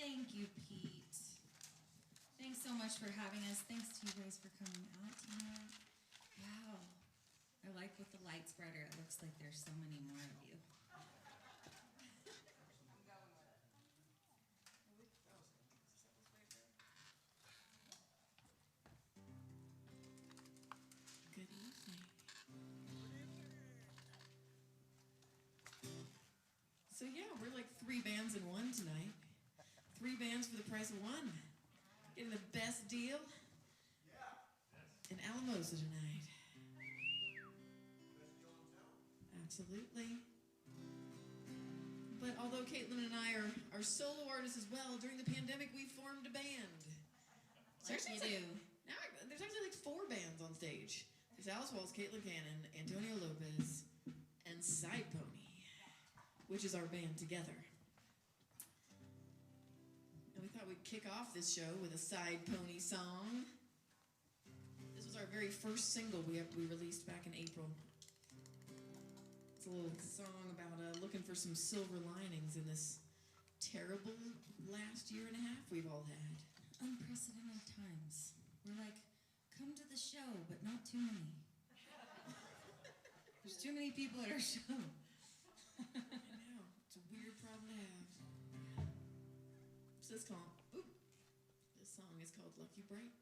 Thank you, Pete. Thanks so much for having us. Thanks to you guys for coming out tonight. Wow. I like with the lights brighter. It looks like there's so many more of you. Good evening. So yeah, we're like 3 bands in one tonight. 3 bands for the price of one. Getting the best deal in Alamosa tonight. Absolutely. But although Caitlin and I are solo artists as well, during the pandemic we formed a band. Like you do. Now there's actually like 4 bands on stage. There's Alice Wallace, Caitlin Cannon, Antonio Lopez, and Side Pony, which is our band together. And we thought we'd kick off this show with a Side Pony song. This was our very first single we released back in April. It's a little song about looking for some silver linings in this terrible last year and a half we've all had. Unprecedented times. We're like, come to the show, but not too many. There's too many people at our show. I know. It's a weird problem to have. So this song is called Lucky Break.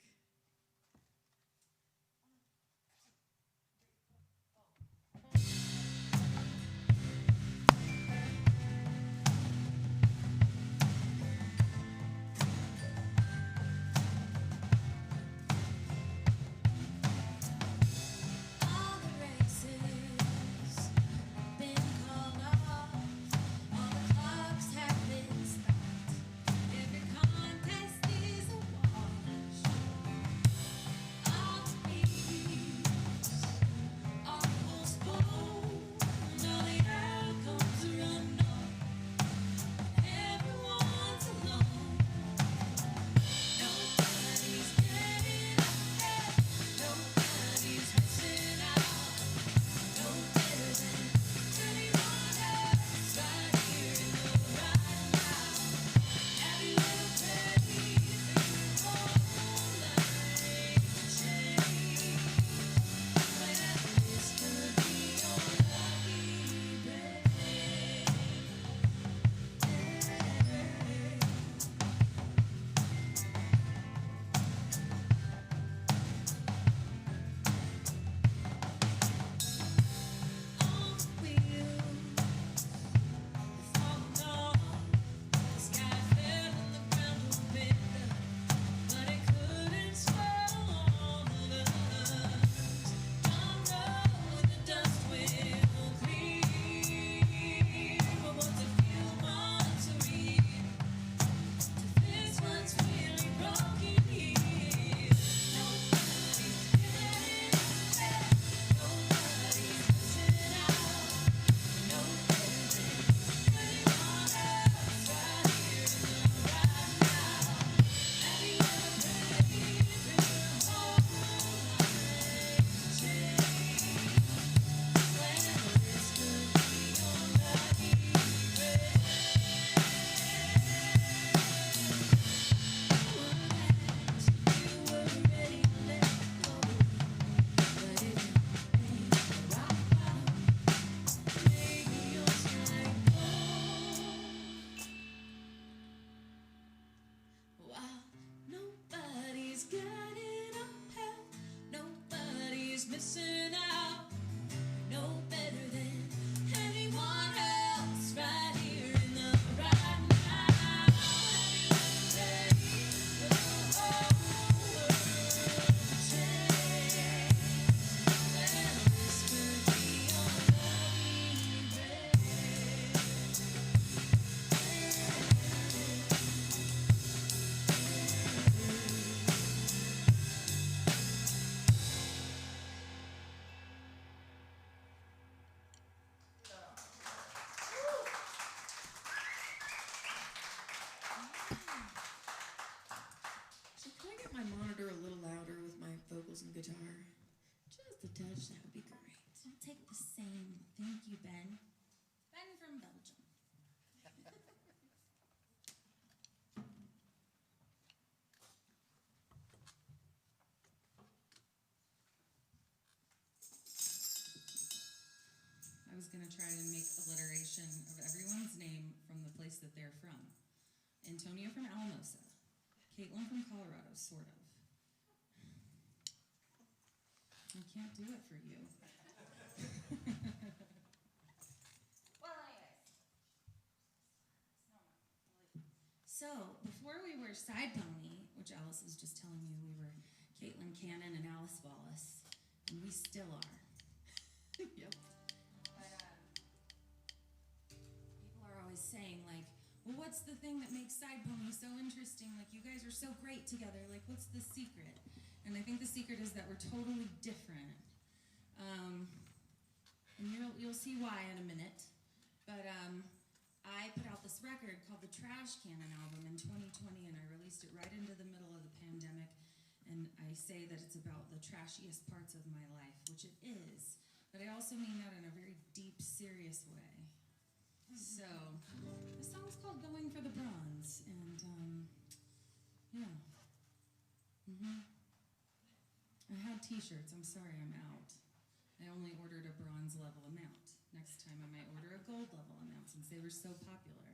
Missing out, no better than anyone else right here in the right now. Have you ever the whole world change? Well, this could be your lucky break. So can I get my monitor a little louder with my vocals and guitar? Just a touch, that would be great. I'll take the same. Thank you, Ben. Ben from Belgium. was going to try and make alliteration of everyone's name from the place that they're from. Antonio from Alamosa. Caitlin from Colorado, sort of. I can't do it for you. Well, anyways. So, before we were Side Pony, which Alice was just telling you, we were Caitlin, Cannon, and Alice Wallace. And we still are. Yep. But people are always saying, like, well, what's the thing that makes Side Pony so interesting? Like, you guys are so great together. Like, what's the secret? And I think the secret is that we're totally different. And you'll see why in a minute. But I put out this record called the Trash Cannon album in 2020, and I released it right into the middle of the pandemic. And I say that it's about the trashiest parts of my life, which it is. But I also mean that in a very deep, serious way. So, the song's called Going for the Bronze, and, yeah. I had t-shirts, I'm sorry I'm out. I only ordered a bronze level amount. Next time I might order a gold level amount, since they were so popular.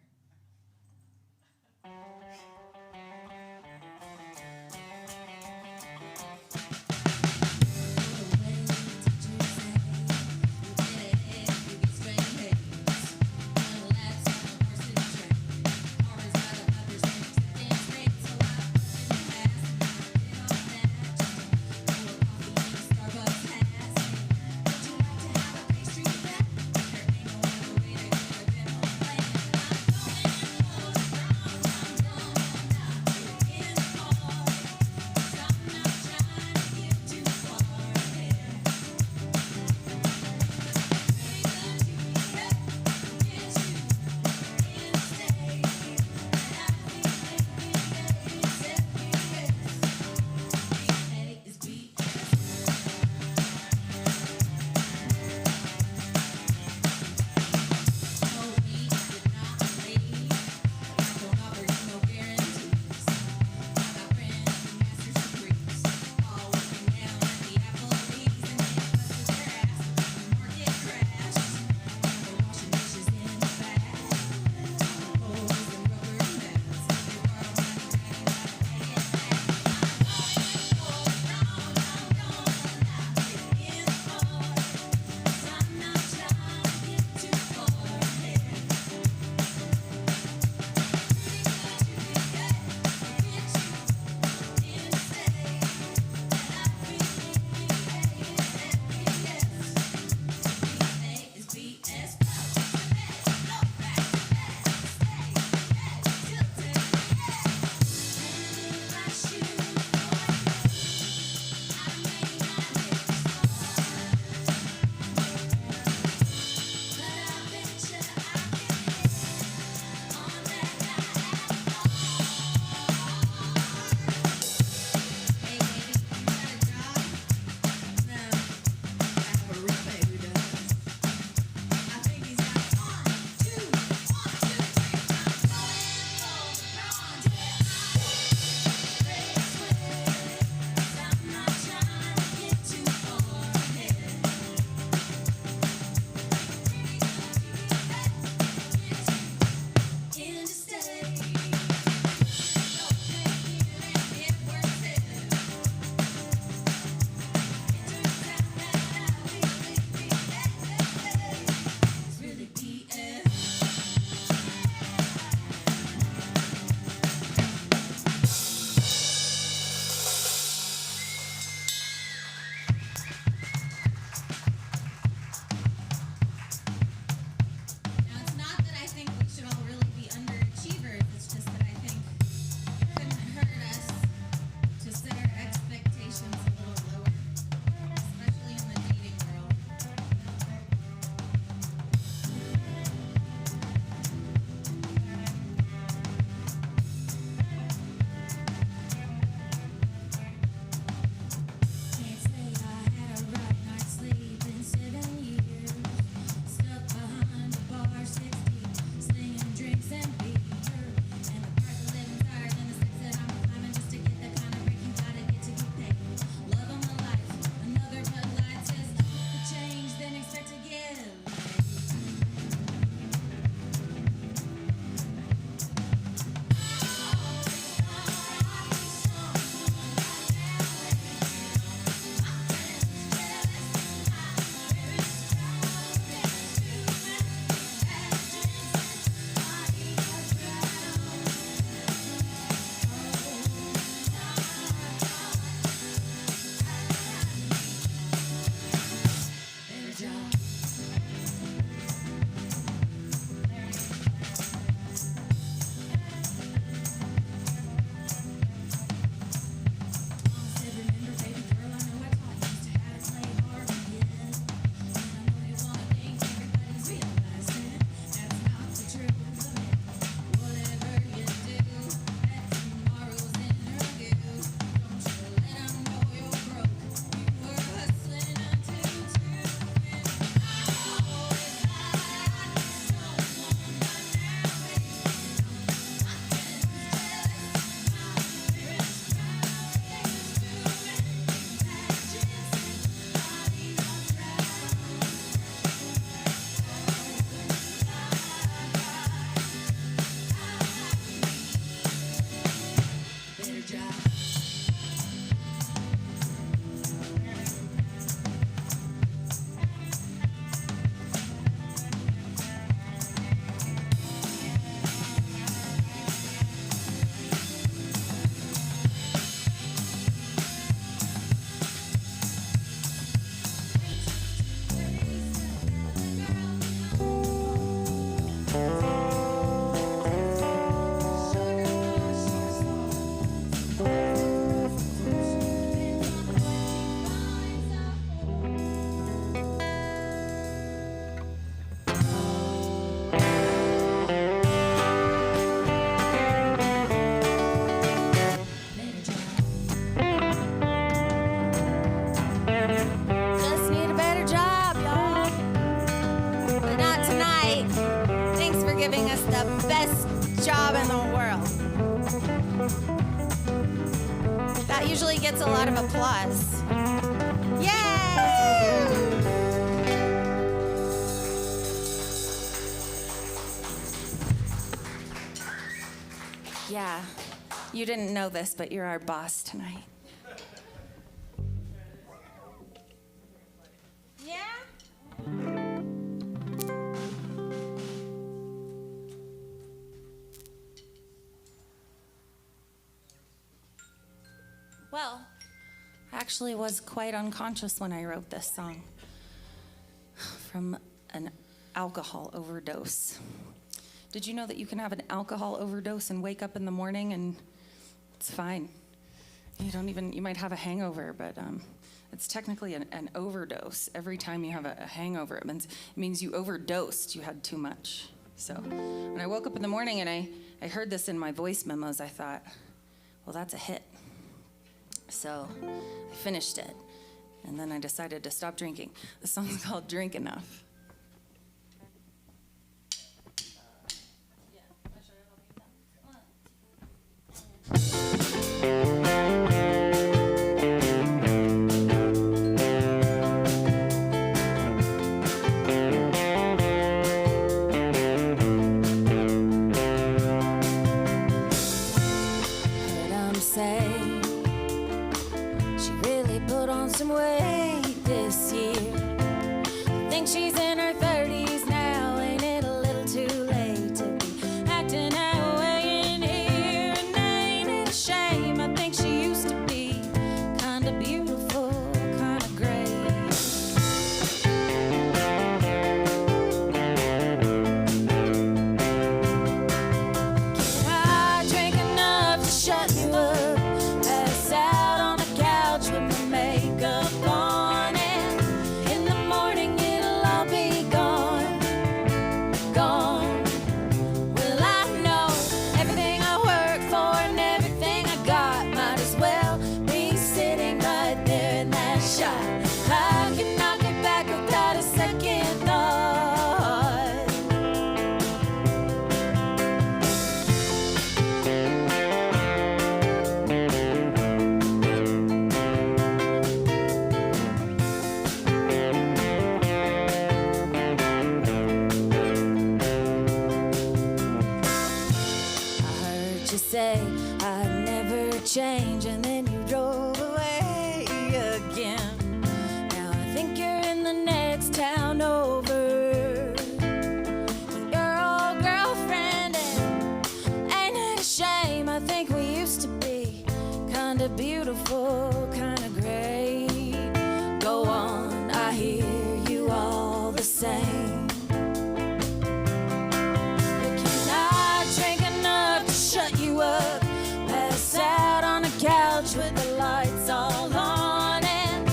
best job in the world. That usually gets a lot of applause. Yay! Yeah, you didn't know this, but you're our boss tonight. Well, I actually was quite unconscious when I wrote this song from an alcohol overdose. Did you know that you can have an alcohol overdose and wake up in the morning and it's fine? You might have a hangover, but it's technically an overdose. Every time you have a hangover, it means you overdosed, you had too much. So when I woke up in the morning and I heard this in my voice memos, I thought, well, that's a hit. So I finished it, and then I decided to stop drinking. The song's called Drink Enough. Some weight this year. Think she's in her 30s now. Ain't it a little too late to be acting that way in here? And ain't it a shame? I think she used to be kinda beautiful, kinda great. Can I drink enough to shut you up? Pass out on the couch with my makeup on, and in the morning it'll all be gone, gone. Well, I know everything I work for and everything I got might as well be sitting right there in that shot. I can knock it back without a second thought. I heard you say I'd never change, and then you drove away again. Now I think you're in the next town over with your old girlfriend, and ain't it a shame? I think we used to be kinda beautiful, kinda great. Go on, I hear you all the same. Can I drink enough to shut you up? Pass out on a couch with the lights all on, and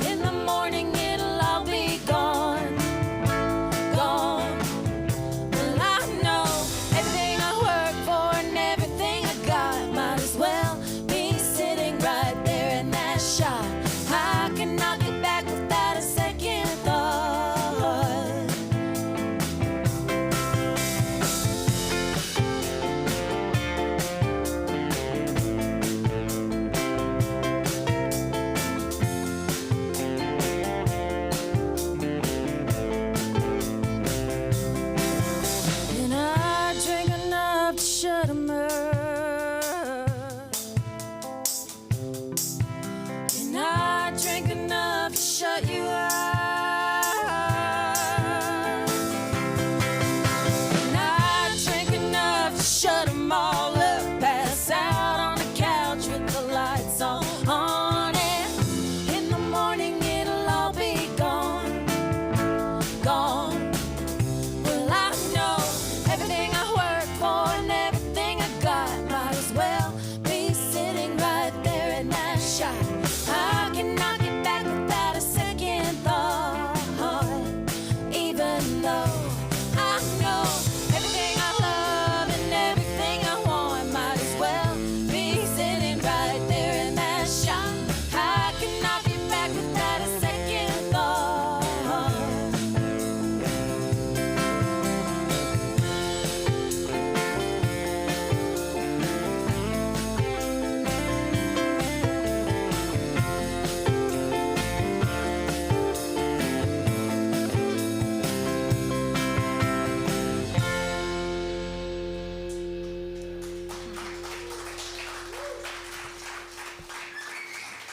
in the morning it'll all be gone, gone. Well, I know everything I work for and everything I got might as well be sitting right there in that shot. I can knock it back without a second thought.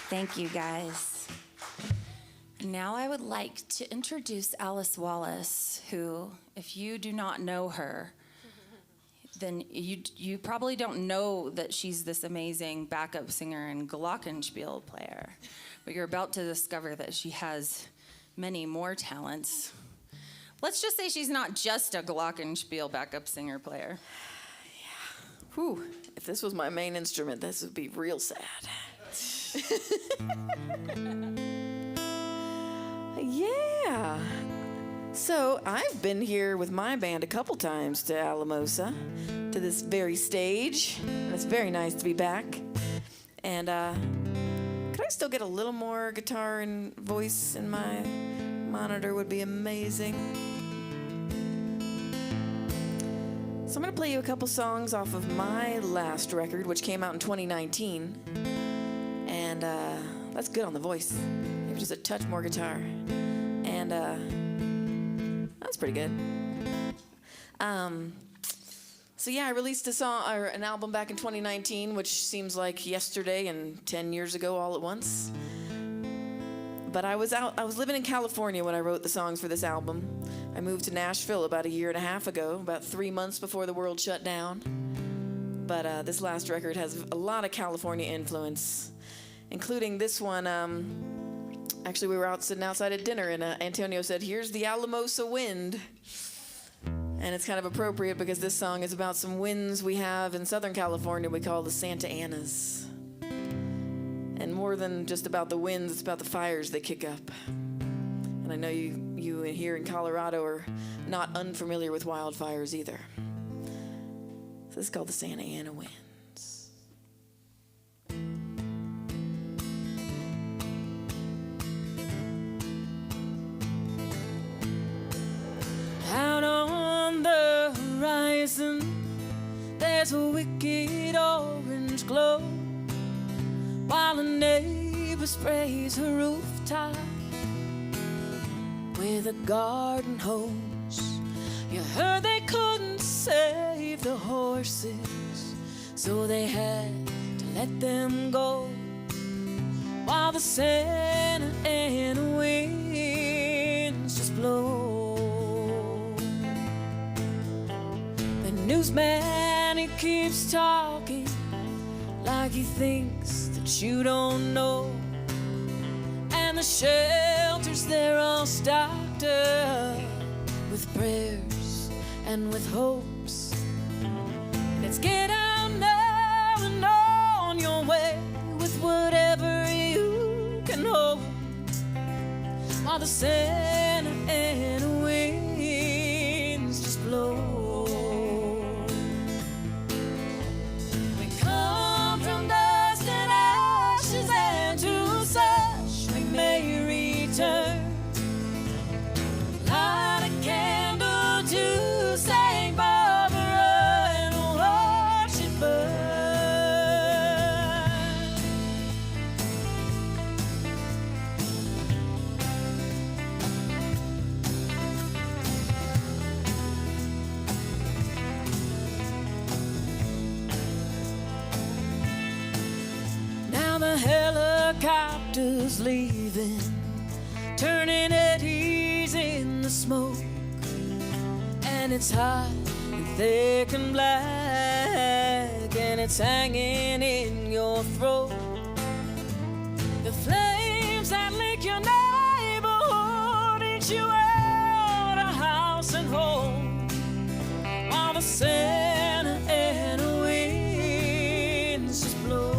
Thank you, guys. Now I would like to introduce Alice Wallace, who, if you do not know her, then you probably don't know that she's this amazing backup singer and glockenspiel player. But you're about to discover that she has many more talents. Let's just say she's not just a glockenspiel backup singer player. Yeah. Whew. If this was my main instrument, this would be real sad. Yeah. So I've been here with my band a couple times to Alamosa, to this very stage, and it's very nice to be back. And could I still get a little more guitar and voice in my monitor? Would be amazing. So I'm gonna play you a couple songs off of my last record, which came out in 2019, and that's good on the voice. Maybe just a touch more guitar, and that's pretty good. So yeah, I released a song or an album back in 2019, which seems like yesterday and 10 years ago all at once. But I was living in California when I wrote the songs for this album. I moved to Nashville about a year and a half ago, about 3 months before the world shut down. But this last record has a lot of California influence, including this one. Actually, we were sitting outside at dinner, and Antonio said, "Here's the Alamosa wind." And it's kind of appropriate because this song is about some winds we have in Southern California we call the Santa Anas. And more than just about the winds, it's about the fires they kick up. And I know you here in Colorado are not unfamiliar with wildfires either. So this is called the Santa Ana Winds. Out on the horizon, there's a wicked orange glow, while a neighbor sprays her rooftop with a garden hose. You heard they couldn't save the horses, so they had to let them go, while the Santa Ana winds just blow. The newsman, he keeps talking like he thinks that you don't know, and the shelters, they're all stocked up with prayers and with hopes. Let's get out now and on your way with whatever you can hold, while the Santa Ana winds just blow. Light a candle to St. Barbara and watch it burn. Now the helicopter's leaving, turning eddies in the smoke, and it's hot and thick and black, and it's hanging in your throat. The flames that lick your neighborhood eat you out of house and home, while the Santa Ana winds just blow.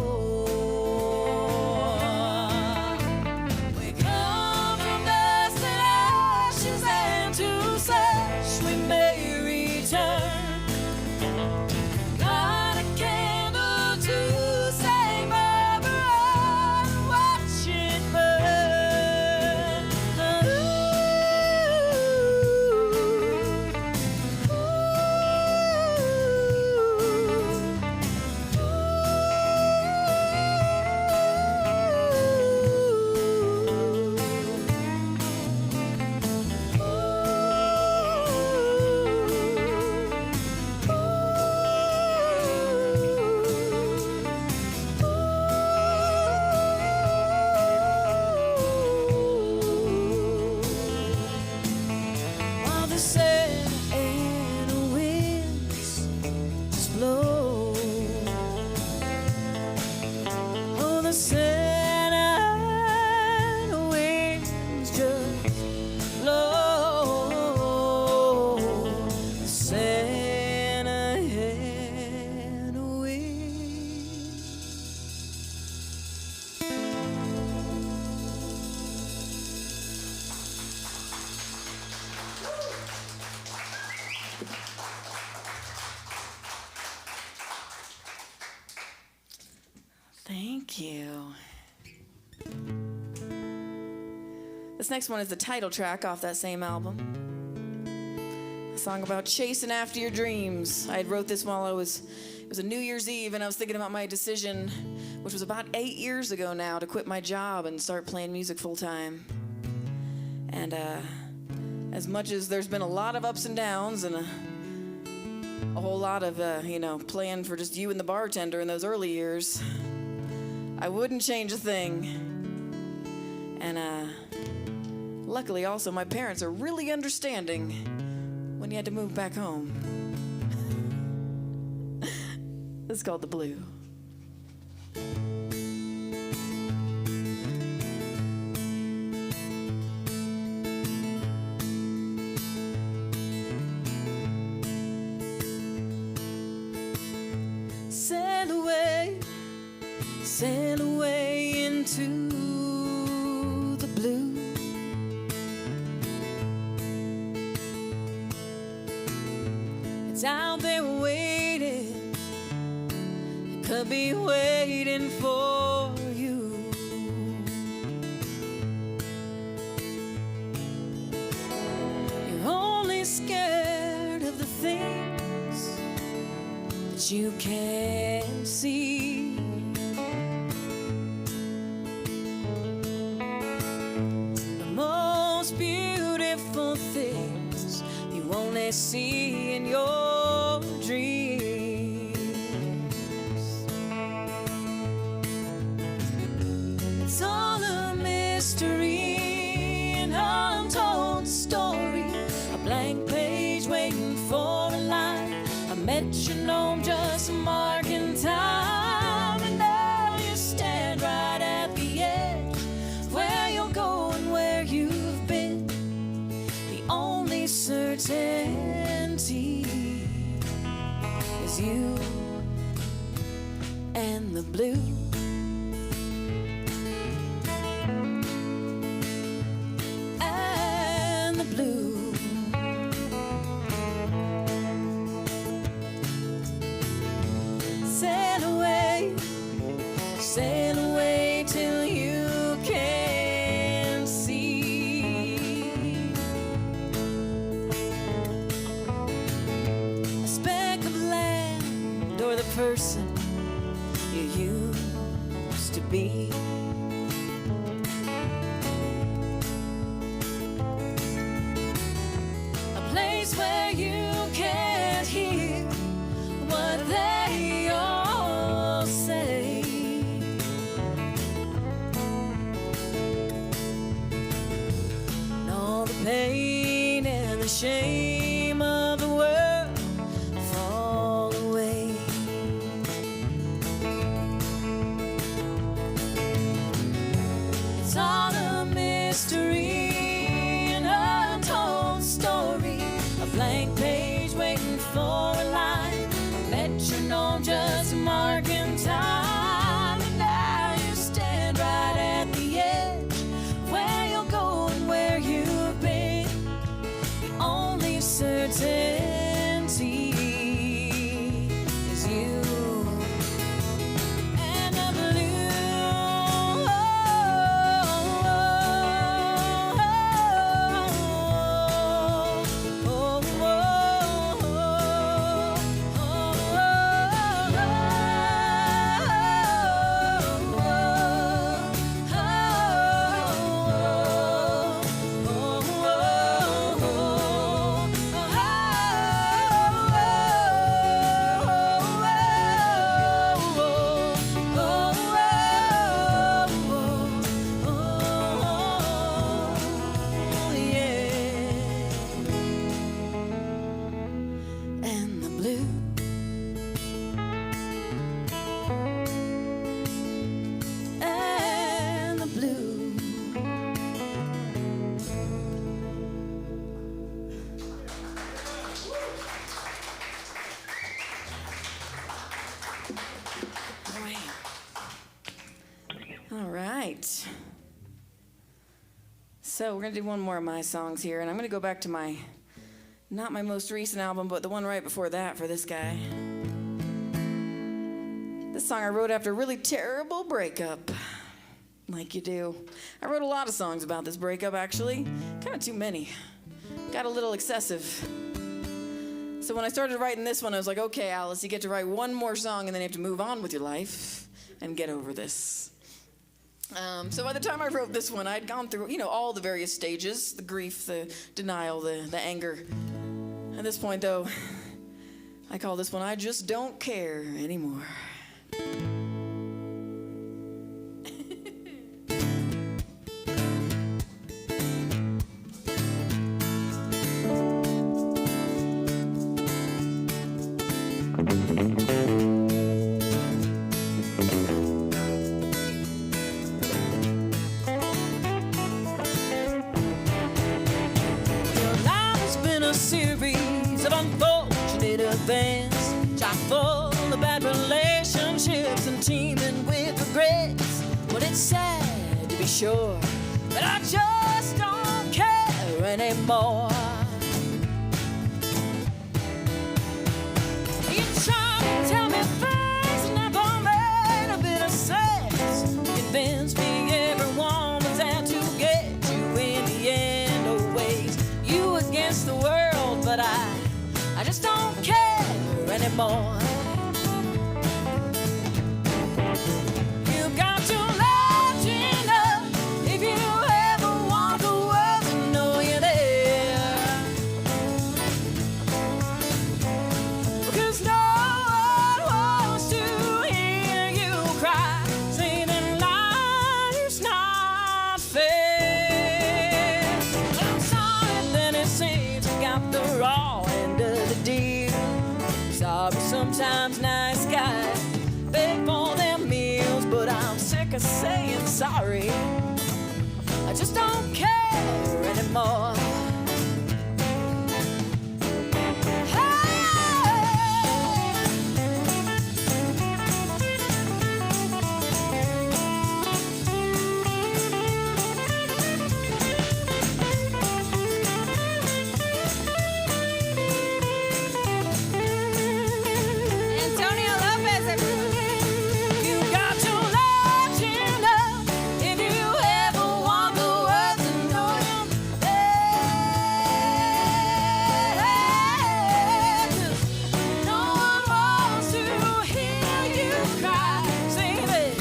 Thank you. This next one is the title track off that same album. A song about chasing after your dreams. I had wrote this while it was a New Year's Eve, and I was thinking about my decision, which was about 8 years ago now, to quit my job and start playing music full time. And as much as there's been a lot of ups and downs and a whole lot of, playing for just you and the bartender in those early years, I wouldn't change a thing. And luckily also my parents are really understanding when you had to move back home. This is called The Blue. Sail away into the blue. It's out there waiting, it could be waiting for you. You're only scared of the things that you can't see. Beautiful things you only see in your dreams. It's all a mystery, an untold story, a blank page waiting for a line, a metronome just marking time. And now you stand right at the edge, where you'll go and where you've been. The only certainty is you and the blue. And the blue. Sail away till you can't see. A speck of land or the person you used to be. A place where you can't hear what they all say. And all the pain and the shame of the world fall away. It's all a mystery, an untold story, a blank page waiting for a line, a metronome just marking time. And now you stand right at the edge, where you'll go and where you've been. The only certainty is you and the blue. And the blue. And the blue. All right. So we're gonna do one more of my songs here, and I'm gonna go back to not my most recent album, but the one right before that for this guy. This song I wrote after a really terrible breakup. Like you do. I wrote a lot of songs about this breakup, actually. Kind of too many. Got a little excessive. So when I started writing this one, I was like, okay, Alice, you get to write one more song and then you have to move on with your life and get over this. So by the time I wrote this one, I'd gone through, all the various stages, the grief, the denial, the anger. At this point, though, I call this one, I Just Don't Care Anymore. Chock full of bad relationships and teeming with regrets. But it's sad to be sure that I just don't care anymore. You try to tell me things never made a bit of sense. Convince me everyone was out to get you in the end. Always you against the world, but I just don't care anymore. You got to let you know if you ever want the world to know you're there. Because no one wants to hear you cry, saying life's not fair. I'm sorry that it seems you got the raw end of the deal. Sorry, sometimes nice guys beg for their meals, but I'm sick of saying sorry. I just don't care anymore. Antonio Lopez, everyone. You got to let you know if you ever want the world to know you're there. 'Cause no one wants to hear you cry, saying that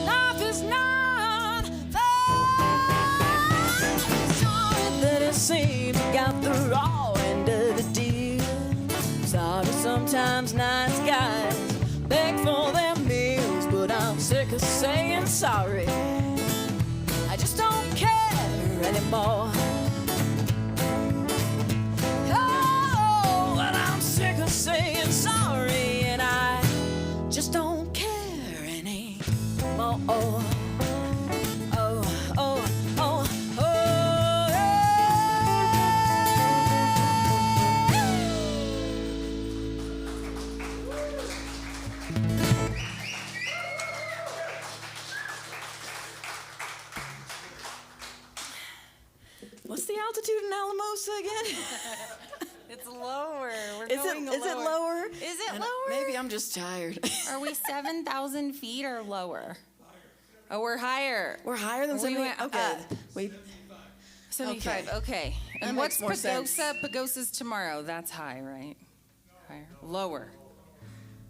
life is not fair. Sorry that it seems you got the raw end of the deal. Sorry, sometimes nice guys beg for their meals, but I'm sick of saying sorry. I just don't care anymore. Oh, but I'm sick of saying sorry, and I just don't care anymore. Oh, oh, oh, oh. What's the altitude in Alamosa again? It's lower. We're Is going it lower? Is it And lower? Maybe I'm just tired. Are we 7,000 feet or lower? Oh, we're higher. We're higher than We 70. went Okay. up. Wait. 75. Okay. That And makes what's more Pagosa? sense. Pagosa's tomorrow. That's high, right? Higher. Lower.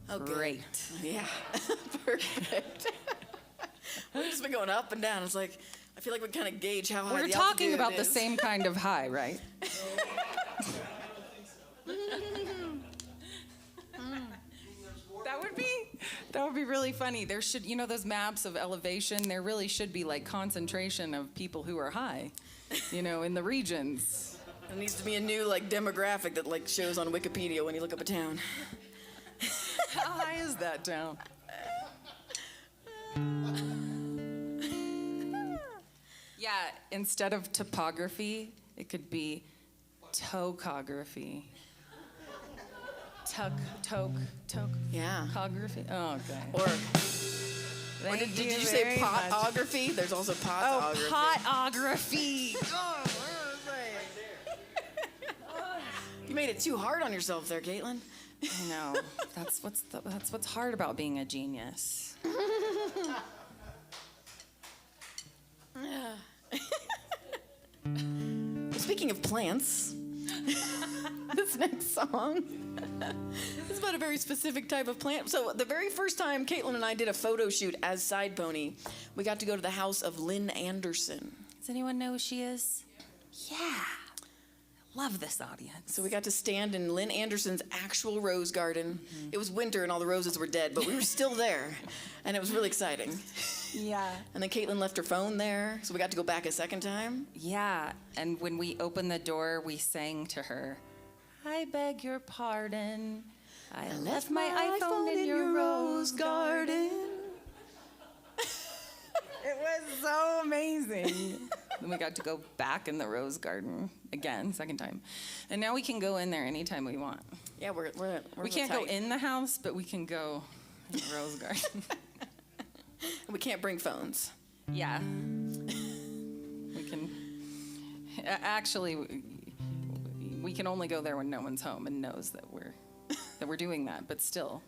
Okay. Great. Yeah. Perfect. We've just been going up and down. It's like I feel like we kind of gauge how high We're the talking altitude about the is. same kind of high, right? That would be really funny. There should, those maps of elevation, there really should be like concentration of people who are high, in the regions. There needs to be a new demographic that shows on Wikipedia when you look up a town. How high is that town? Yeah, instead of topography, it could be tocography. Yeah. Tocography? Oh, okay. Or Thank did you say very much. potography? There's also Oh, potography. potography. You made it too hard on yourself there, Caitlin. I know. That's what's hard about being a genius. Speaking of plants, this next song is about a very specific type of plant. So the very first time Caitlin and I did a photo shoot as Side Pony, we got to go to the house of Lynn Anderson. Does anyone know who she is? Yeah. I love this audience. So we got to stand in Lynn Anderson's actual rose garden. Mm-hmm. It was winter and all the roses were dead, but we were still there, and it was really exciting. Yeah. And then Caitlin left her phone there, so we got to go back a second time. Yeah, and when we opened the door, we sang to her, I beg your pardon, I left my iPhone in your rose garden. It was so amazing. Then we got to go back in the rose garden again, second time. And now we can go in there anytime we want. Yeah, we're we can't go in the house, but we can go in the rose garden. We can't bring phones. Yeah. We can. Actually, we can only go there when no one's home and knows that we're doing that. But still.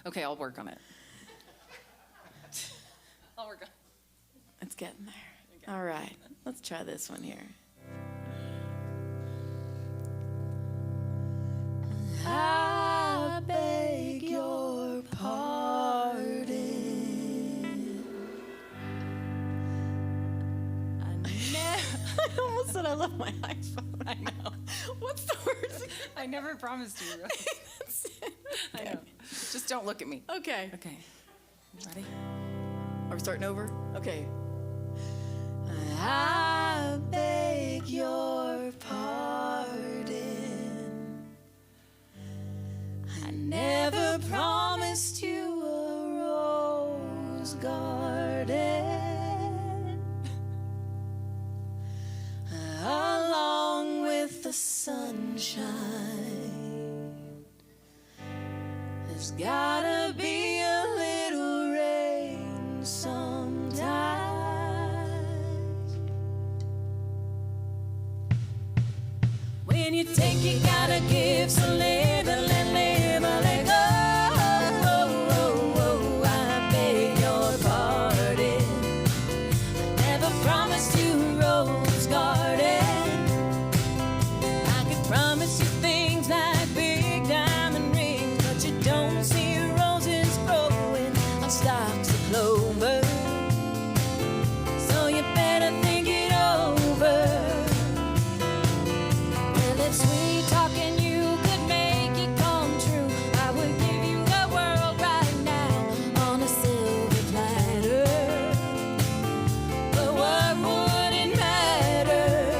Okay, I'll work on it. I'll work on it. It's getting there. All right, let's try this one here. I beg your pardon. I almost said I love my iPhone. I know. What's the words? I never promised you. That's it. I know. Just don't look at me. Okay. Okay. Ready? Are we starting over? Okay. I beg your pardon. I never promised you a rose garden along with the sunshine. There's gotta be a little rain sometimes. When you take, you gotta give, so live and let go. I beg your pardon. I never promised you a rose garden. I could promise you things like big diamond rings, but you don't see roses growing on stalks of clover. So you better think it over. Sweet talking you could make it come true. I would give you the world right now on a silver platter. But what would it matter?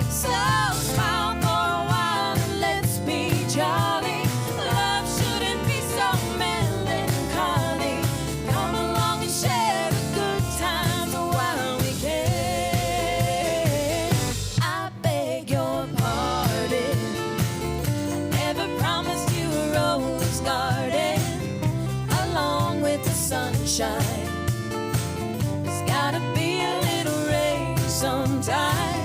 So smile for a while and let's be jolly. Love shouldn't be so melancholy. Come along and share the good times while we can. I beg your pardon. I never promised you a rose garden along with the sunshine. There's gotta be a little rain sometimes.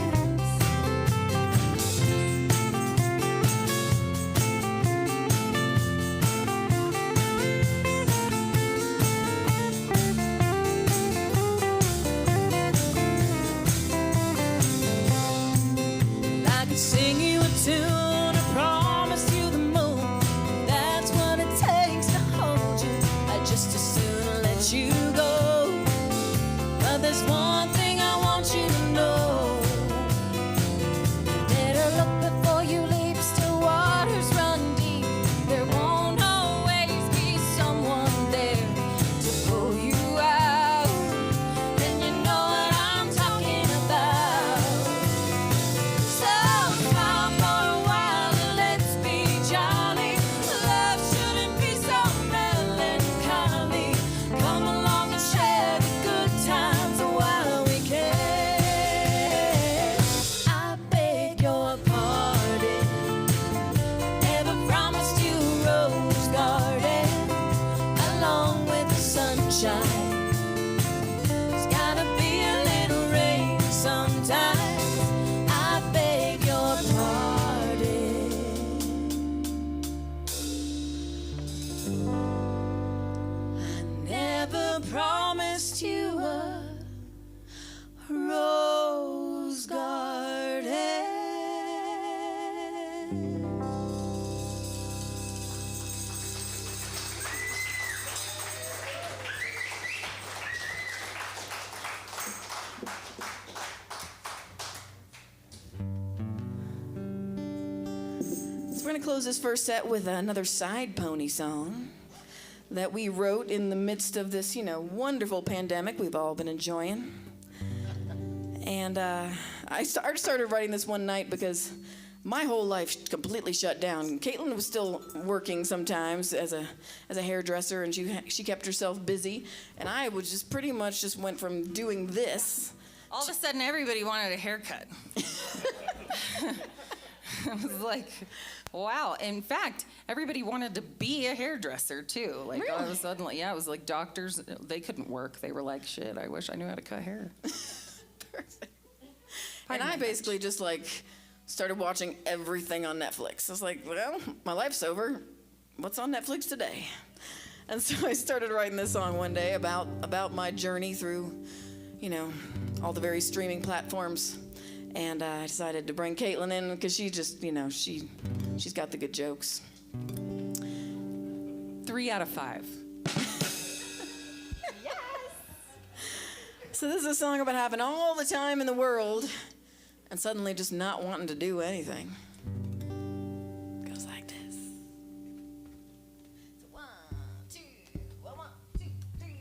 I could sing you a tune, I promise you the moon. That's what it takes to hold you. I just as soon let you go. But there's one thing I want you to know. You better look before you leap, still waters run deep. There won't always be someone there to pull you out. And you know what I'm talking about. So smile for a while and let's be jolly. Love shouldn't be so melancholy. Come along and share the good times while we can. I beg your pardon. Never promised you a rose garden along with the sunshine. There's gotta be a little rain sometimes. I beg your pardon. I never promised you a rose garden. We're going to close this first set with another side pony song that we wrote in the midst of this, wonderful pandemic we've all been enjoying. And I started writing this one night because my whole life completely shut down. Caitlin was still working sometimes as a hairdresser, and she kept herself busy. And I was just pretty much just went from doing this. All of a sudden, everybody wanted a haircut. I was like, wow. In fact, everybody wanted to be a hairdresser, too. Like, really? all of a sudden, it was like doctors, they couldn't work. They were like, shit, I wish I knew how to cut hair. Perfect. And I basically just, started watching everything on Netflix. I was like, well, my life's over. What's on Netflix today? And so I started writing this song one day about my journey through, all the various streaming platforms. And I decided to bring Caitlin in because she just, she's got the good jokes. 3 out of 5. Yes! So this is a song about having all the time in the world and suddenly just not wanting to do anything. It goes like this. So 1, 2, 1, 2, 3.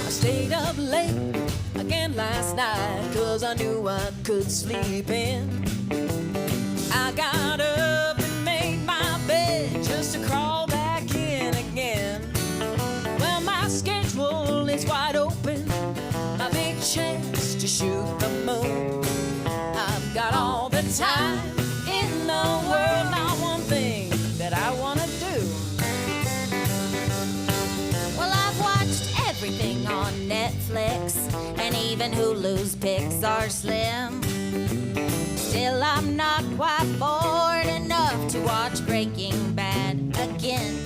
I stayed up late again last night 'cause I knew I could sleep in. I got up and made my bed just to crawl back in again. Well, my schedule is wide open, my big chance to shoot the moon. I've got all the time in the world, not one thing that I want to do. Well, I've watched everything on Netflix, and even Hulu's picks are slim. Still, I'm not quite bored enough to watch Breaking Bad again.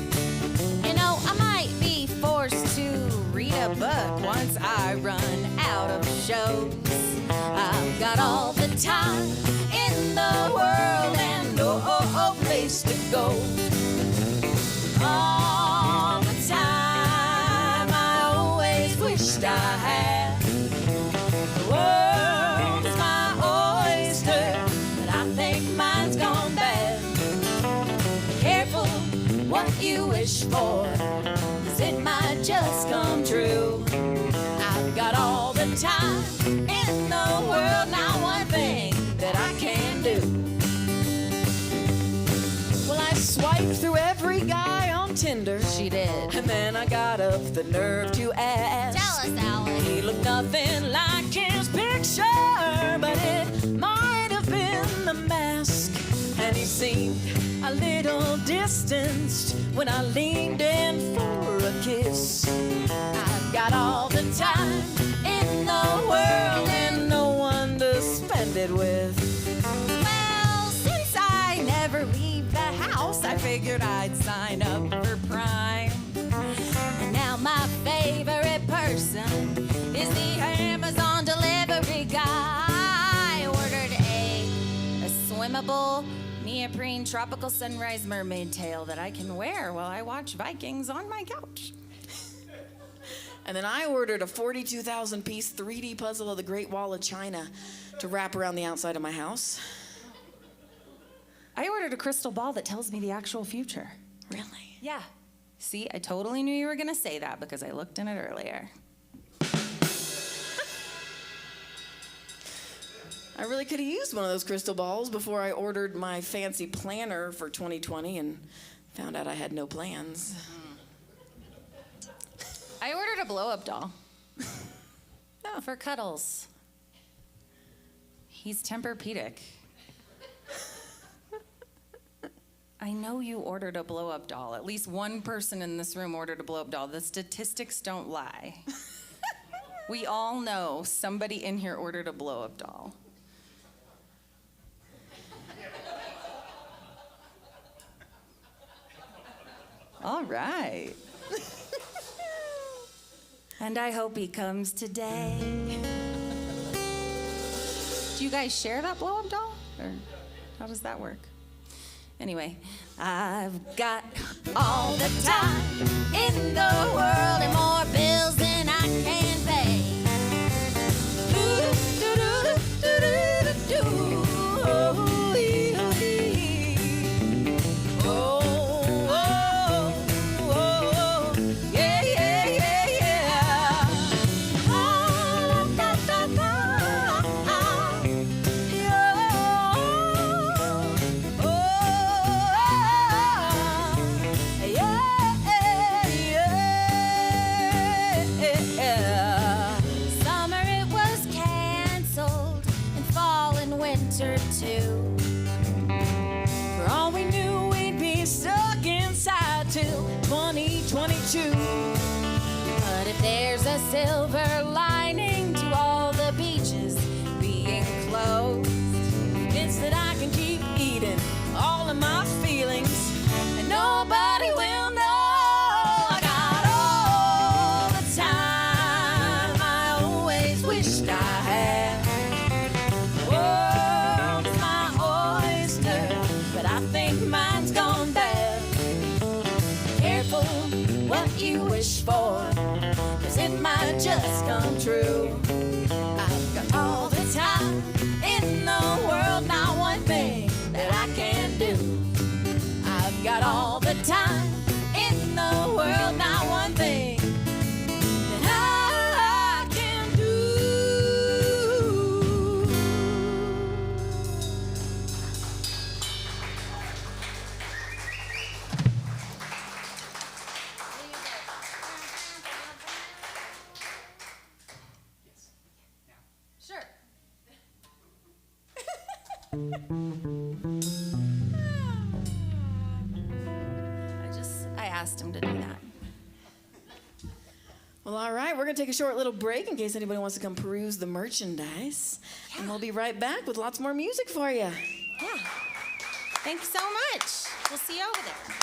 I might be forced to read a book once I run out of shows. I've got all the time in the world and no place to go. All the time I always wished I had. The world is my oyster, but I think mine's gone bad. Be careful what you wish for, 'cause it might just come true. I've got all the time in the world, not one thing that I can do. Well, I swiped through every guy on Tinder. She did. And then I got up the nerve to ask. Tell us, Alex. He looked nothing like his picture, but it might have been the mask. And he seemed a little distanced when I leaned in for a kiss. I've got all the time in the world and no one to spend it with. Well, since I never leave the house, I figured I'd sign up for Prime. And now my favorite person is the Amazon delivery guy. I ordered a swimmable neoprene tropical sunrise mermaid tail that I can wear while I watch Vikings on my couch. And then I ordered a 42,000-piece 3D puzzle of the Great Wall of China to wrap around the outside of my house. I ordered a crystal ball that tells me the actual future. Really? Yeah. See, I totally knew you were going to say that because I looked in it earlier. I really could have used one of those crystal balls before I ordered my fancy planner for 2020 and found out I had no plans. I ordered a blow-up doll. No, for Cuddles. He's Tempur-Pedic. I know you ordered a blow-up doll. At least one person in this room ordered a blow-up doll. The statistics don't lie. We all know somebody in here ordered a blow-up doll. All right. And I hope he comes today. Do you guys share that blow-up doll? Or how does that work? Anyway, I've got all the time in the world and more bills than I can pay. But if there's a silver lining to all the beaches being closed, it's that I can keep eating all of my feelings and nobody will know. I got all the time I always wished I had. The world's my oyster, but I think mine's gone bad. Careful what you wish for, 'cause it might just come true. I've got all the time in the world, not one thing that I can do. I've got all the time in the world, not one thing that I can do. Sure. I asked him to do that. Well, all right, we're going to take a short little break in case anybody wants to come peruse the merchandise. Yeah. And we'll be right back with lots more music for you. Yeah. Thanks so much. We'll see you over there.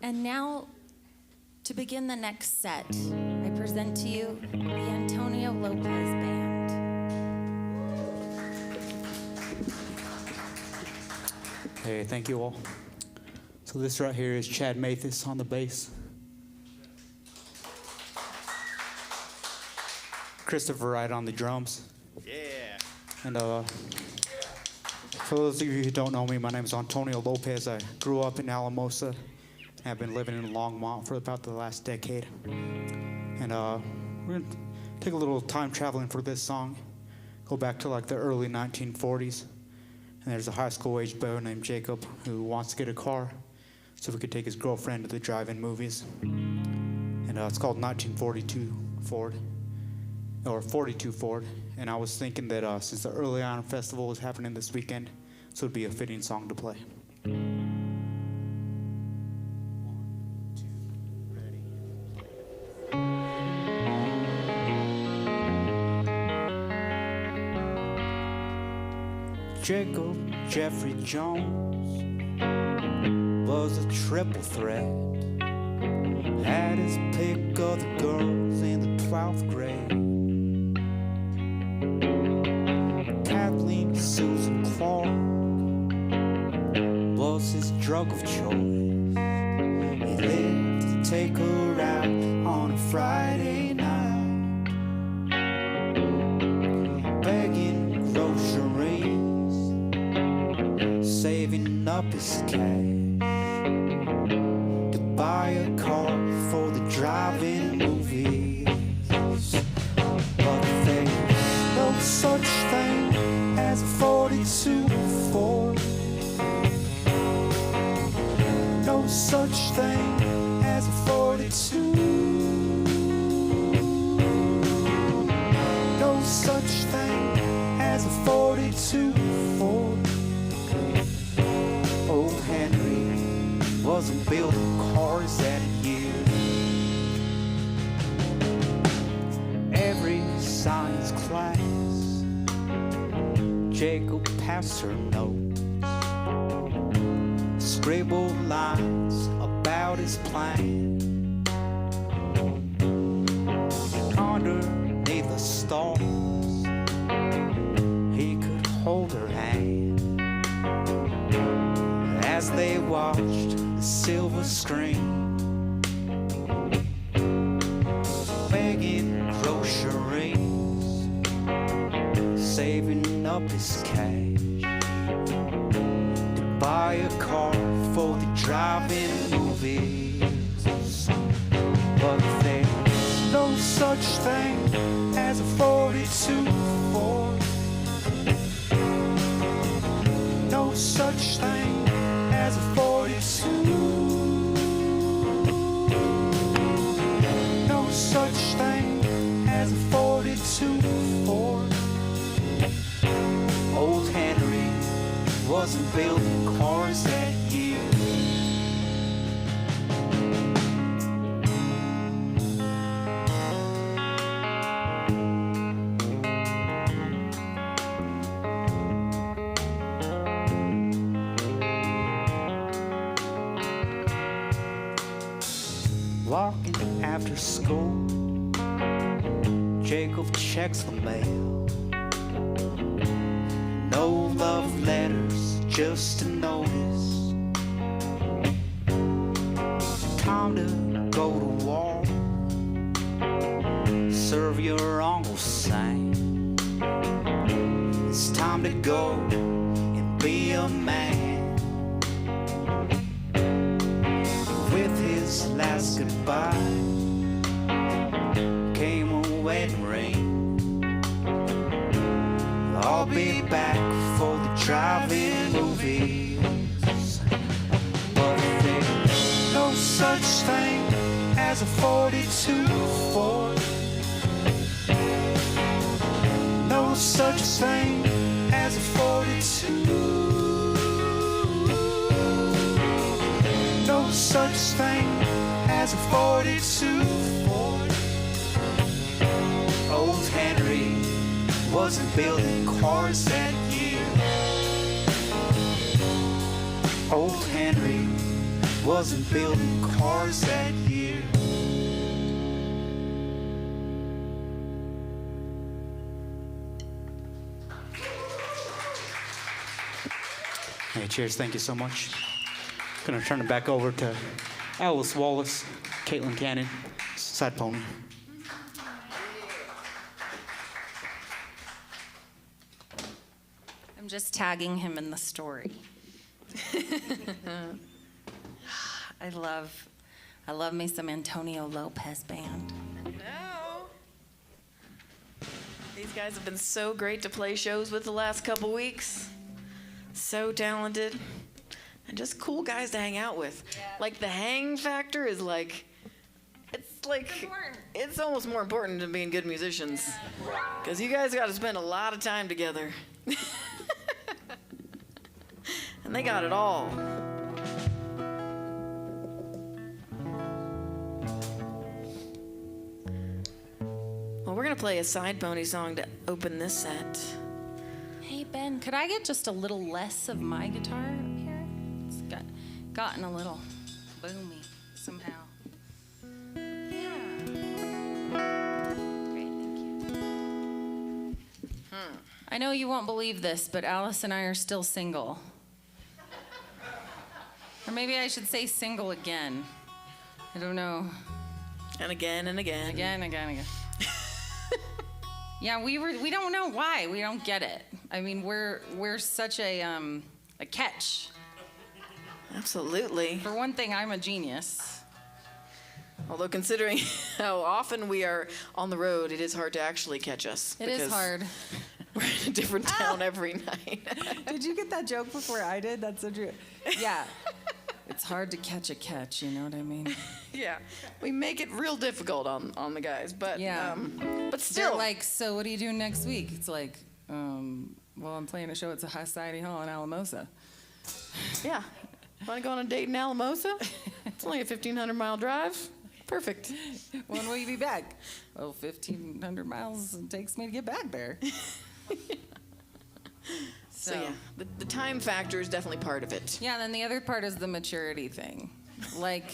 And now, to begin the next set, I present to you the Antonio Lopez Band. Hey, thank you all. So this right here is Chad Mathis on the bass. Christopher Wright on the drums. Yeah. And for those of you who don't know me, my name is Antonio Lopez. I grew up in Alamosa. I've been living in Longmont for about the last decade. And we're gonna take a little time traveling for this song. Go back to like the early 1940s. And there's a high school age boy named Jacob who wants to get a car so we could take his girlfriend to the drive-in movies. And it's called 1942 Ford, or 42 Ford. And I was thinking that since the Early On Festival is happening this weekend, so it'd be a fitting song to play. Jacob Jeffrey Jones was a triple threat. Had his pick of the girls in the 12th grade. Kathleen Susan Clark was his drug of choice. He lived to take her out on a Friday night, begging groceries, saving up his cash to buy a car for the drive-in movies. But there's no such thing as a 42 Ford. No such thing as a 42. No such thing as a 42 Ford. Old Henry wasn't building cars that year. Every science class, Jacob passed her notes, scribbled lines about his plan. Underneath the stars, he could hold her hand as they watched the silver screen, begging groceries, saving up his cash to buy a car for the drive-in movies. But there's no such thing as a 42 Ford. No such thing as a 42. No such thing as a 42 Ford. Old Henry wasn't building cars that year. Walking after school, Jacob checks the mail. No love letters, just a notice. Time to go to war, serve your uncle same. It's time to go and be a man. With his last goodbye came a wedding ring. I'll be back for the drive-in movies. But there's no such thing as a 42 Ford. No such thing as a 42. No such thing as a 42 Ford. Old Henry wasn't building cars that year. Old Henry wasn't building cars that year. Hey, cheers. Thank you so much. Gonna turn it back over to Alice Wallace, Caitlin Cannon, side pony. I'm just tagging him in the story. I love me some Antonio Lopez band. No. These guys have been so great to play shows with the last couple weeks. So talented. And just cool guys to hang out with. Yeah. Like the hang factor is like, it's almost more important than being good musicians. Because you guys got to spend a lot of time together. And they got it all. Well, we're going to play a side pony song to open this set. Hey, Ben, could I get just a little less of my guitar up here? It's gotten a little boomy somehow. Yeah. Great, thank you. I know you won't believe this, but Alice and I are still single. Or maybe I should say single again. I don't know. And again and again. Again. Yeah, we don't know why. We don't get it. I mean, we're such a catch. Absolutely. For one thing, I'm a genius. Although considering how often we are on the road, it is hard to actually catch us. It is hard. We're in a different town every night. Did you get that joke before I did? That's so true. Yeah. It's hard to catch a catch, you know what I mean? Yeah. We make it real difficult on the guys, but Yeah. But still. They're like, so what are you doing next week? It's like, well, I'm playing a show at the Society Hall in Alamosa. Yeah. Want to go on a date in Alamosa? It's only a 1,500-mile drive. Perfect. When will you be back? Well, 1,500 miles it takes me to get back there. So yeah, the time factor is definitely part of it. Yeah, then the other part is the maturity thing. Like,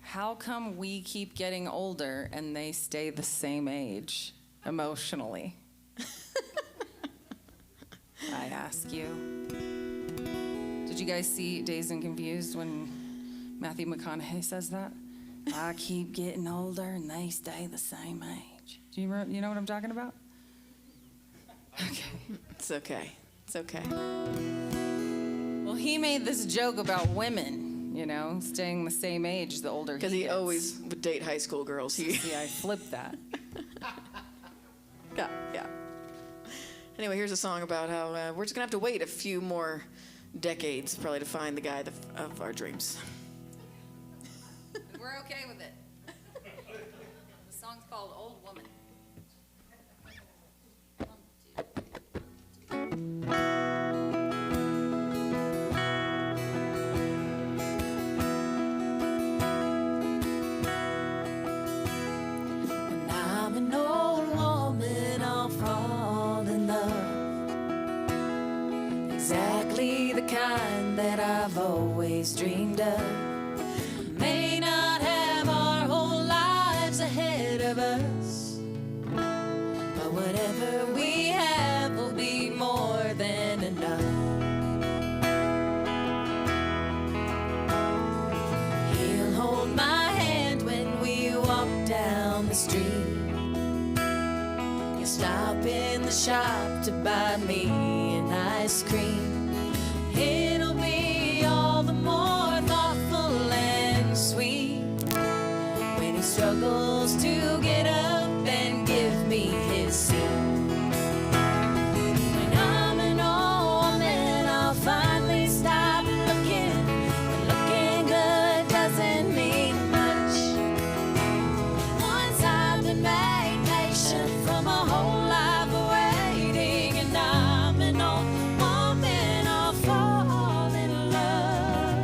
how come we keep getting older and they stay the same age emotionally? I ask you. Did you guys see Dazed and Confused when Matthew McConaughey says that? I keep getting older and they stay the same age. Do you know what I'm talking about? Okay. It's okay. It's okay. Well, he made this joke about women, you know, staying the same age the older he gets. Because he always would date high school girls. Yeah, I flipped that. Yeah. Anyway, here's a song about how we're just going to have to wait a few more decades probably to find the guy of our dreams. We're okay with it. The song's called Old Woman. When I'm an old woman, I'll fall in love. Exactly the kind that I've always dreamed of. May not have our whole lives ahead of us, but whatever we have will be more than enough. He'll hold my hand when we walk down the street. He'll stop in the shop to buy me an ice cream. It'll be all the more thoughtful and sweet when he struggles to get up and give me his seat. When I'm an old woman, I'll finally stop looking. But looking good doesn't mean much. Once I've been made patient from a whole life of waiting, and I'm an old woman, I'll fall in love.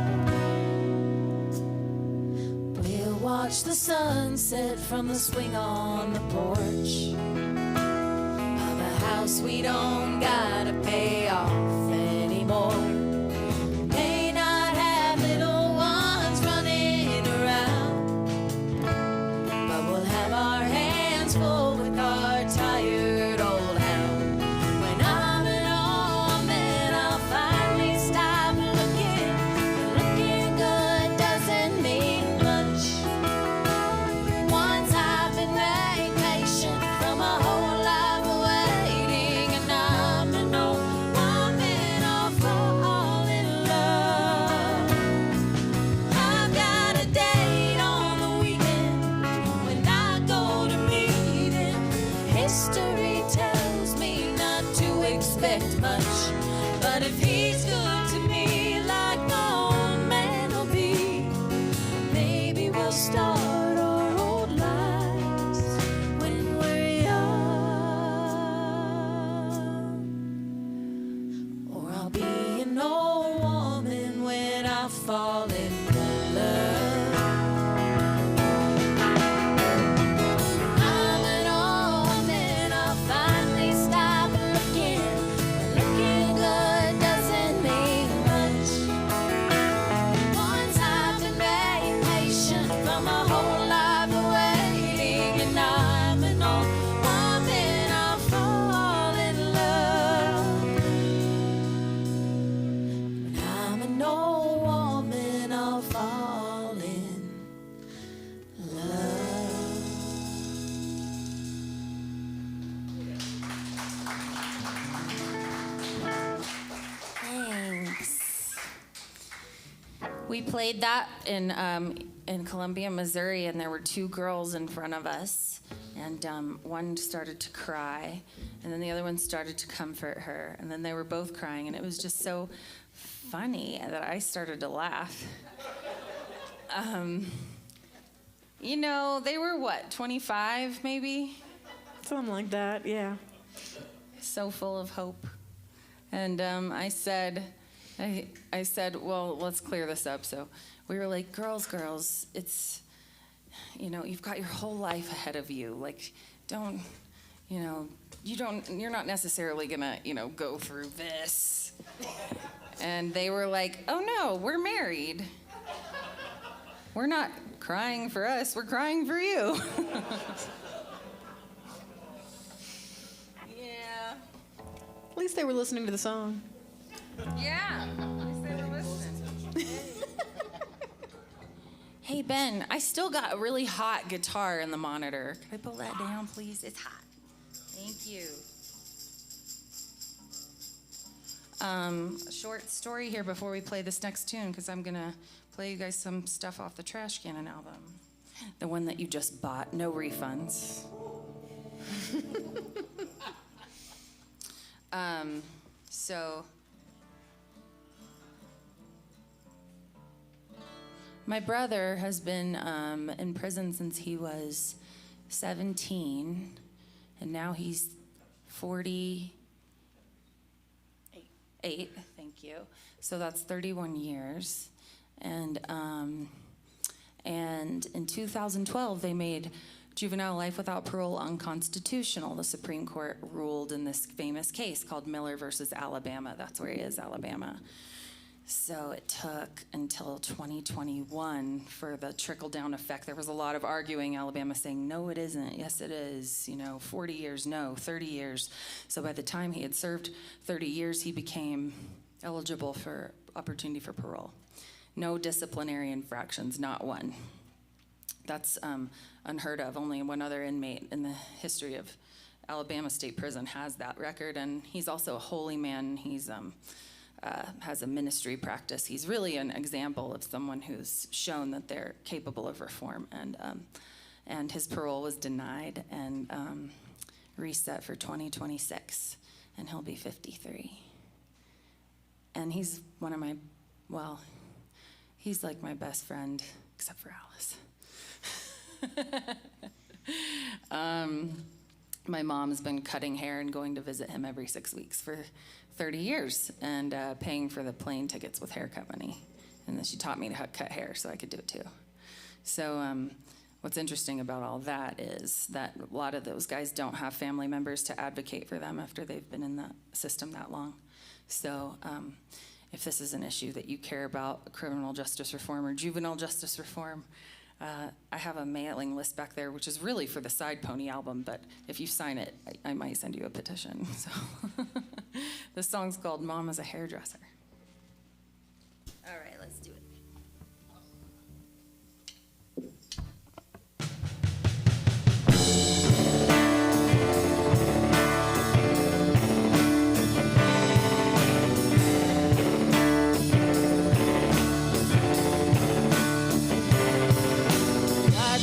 We'll watch the sunset from the swing on the porch of a house we don't gotta pay off anymore. May not have little ones fall in love. I'm an old man, I'll finally stop looking. Looking good doesn't mean much. Once I've been very patient from a whole life of waiting, and I'm an old woman, I'll fall in love. When I'm an old woman, I'll fall in love. Thanks. We played that in Columbia, Missouri, and there were two girls in front of us, and one started to cry, and then the other one started to comfort her, and then they were both crying, and it was just so funny that I started to laugh. You know, they were what, 25 maybe? Something like that, yeah. So full of hope. And I said, well, let's clear this up. So we were like, girls, it's, you know, you've got your whole life ahead of you. Like, don't, you know, you're not necessarily gonna, you know, go through this. And they were like, oh no, we're married. We're not crying for us, we're crying for you. Yeah. At least they were listening to the song. Yeah. At least they were listening. Hey, Ben, I still got a really hot guitar in the monitor. Can I pull that down, please? It's hot. Thank you. A short story here before we play this next tune, because I'm going to play you guys some stuff off the Trash Cannon album. The one that you just bought, no refunds. So, my brother has been in prison since he was 17, and now he's 48. Thank you. So that's 31 years. And in 2012, they made juvenile life without parole unconstitutional. The Supreme Court ruled in this famous case called Miller versus Alabama. That's where he is, Alabama. So it took until 2021 for the trickle-down effect. There was a lot of arguing, Alabama saying, no, it isn't. Yes, it is. You know, 40 years, no, 30 years. So by the time he had served 30 years, he became eligible for opportunity for parole. No disciplinary infractions, not one. That's unheard of. Only one other inmate in the history of Alabama State Prison has that record, and he's also a holy man. He's has a ministry practice. He's really an example of someone who's shown that they're capable of reform, and his parole was denied and reset for 2026, and he'll be 53. And he's one of my, well, he's like my best friend, except for Alice. My mom's been cutting hair and going to visit him every 6 weeks for 30 years and paying for the plane tickets with haircut money. And then she taught me to cut hair so I could do it too. So what's interesting about all that is that a lot of those guys don't have family members to advocate for them after they've been in the system that long. So if this is an issue that you care about, criminal justice reform or juvenile justice reform, I have a mailing list back there, which is really for the Side Pony album, but if you sign it, I might send you a petition. So the song's called Mama's a Hairdresser. All right, let's do it.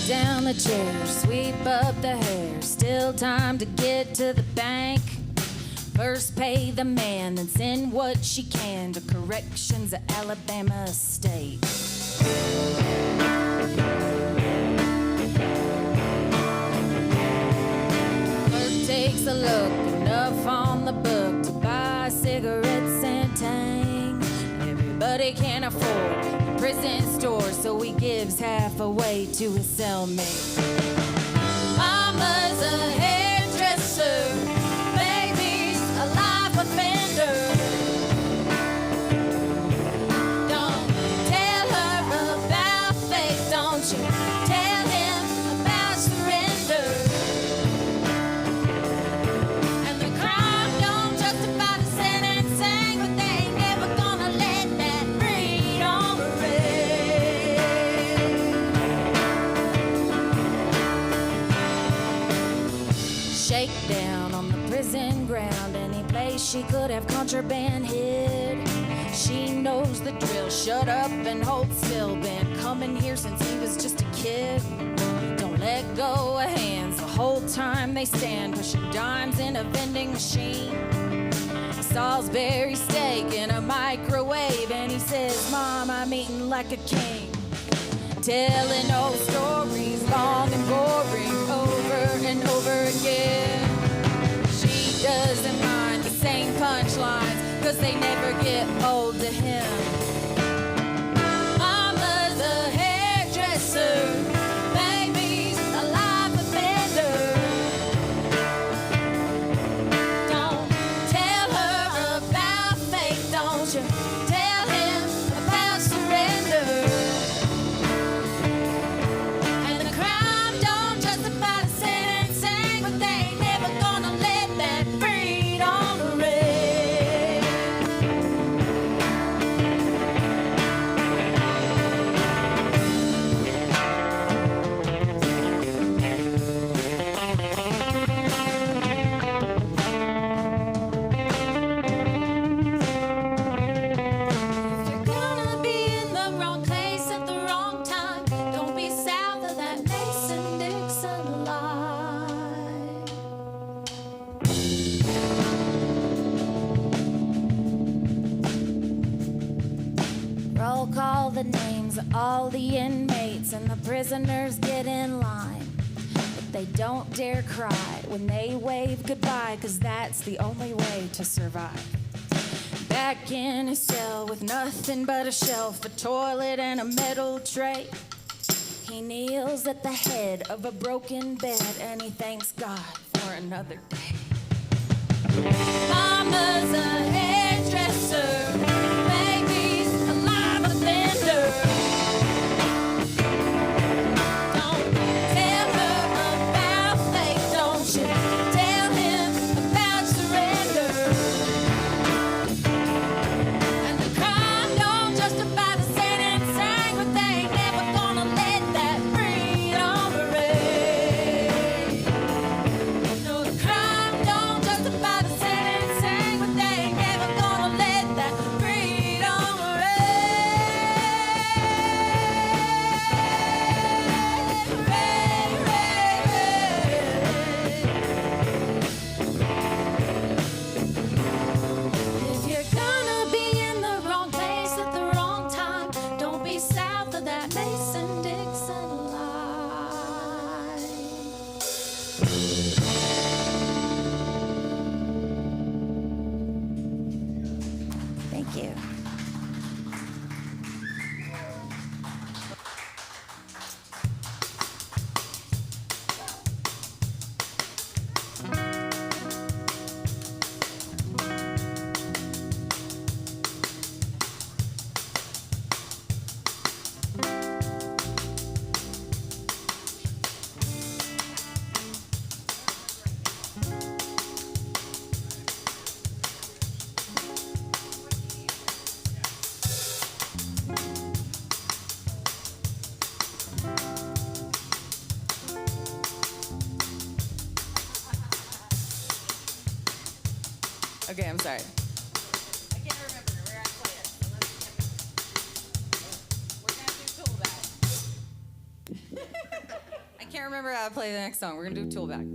Down the chair, sweep up the hair. Still time to get to the bank. First pay the man, then send what she can to corrections at Alabama State. Clerk takes a look, enough on the book to buy cigarettes and tang. Everybody can afford prison store, so he gives half away to his cellmate. Mama's a hairdresser, baby's a life offender. Don't tell her about faith, don't you tell him about surrender. And the crime don't justify the sentencing, but they ain't never gonna let that breed on parade. Shakedown on the prison ground, any place she could have contraband hid. She knows the drill, shut up and hold still. Been coming here since he was just a kid. Don't let go of hands the whole time they stand, pushing dimes in a vending machine. Salisbury steak in a microwave, and he says, Mom, I'm eating like a king. Telling old stories, long and boring, over and over again. She doesn't mind the same punchlines, 'cause they never get old to him. Mama's a hairdresser, baby's a life offender. Don't tell her about faith, don't you tell him about surrender. And the crime don't justify the sentencing, but they ain't never gonna let that breed on parade. If you're gonna be in the wrong place at the wrong time, don't be south of that Mason-Dixon line. Roll call the names of all the inmates, and the prisoners get in line. But they don't dare cry when they wave goodbye, 'cause that's the only way to survive. Back in his cell with nothing but a shelf, a toilet, and a metal tray, he kneels at the head of a broken bed, and he thanks God for another day. Mama's a hairdresser, baby's a live offender. Don't tell her about faith, don't you tell him about surrender. And the crime don't justify the sentencing, but they ain't never gonna let that breed on parade. No, the crime don't justify the sentencing, but they ain't never gonna let that breed on If you're gonna be in the wrong place at the wrong time, don't be south of that Mason-Dixon line. Thank you. Okay, I'm sorry. I can't remember where I play it. So let's get We're gonna do Toolback. I can't remember how to play the next song. We're gonna do Toolback.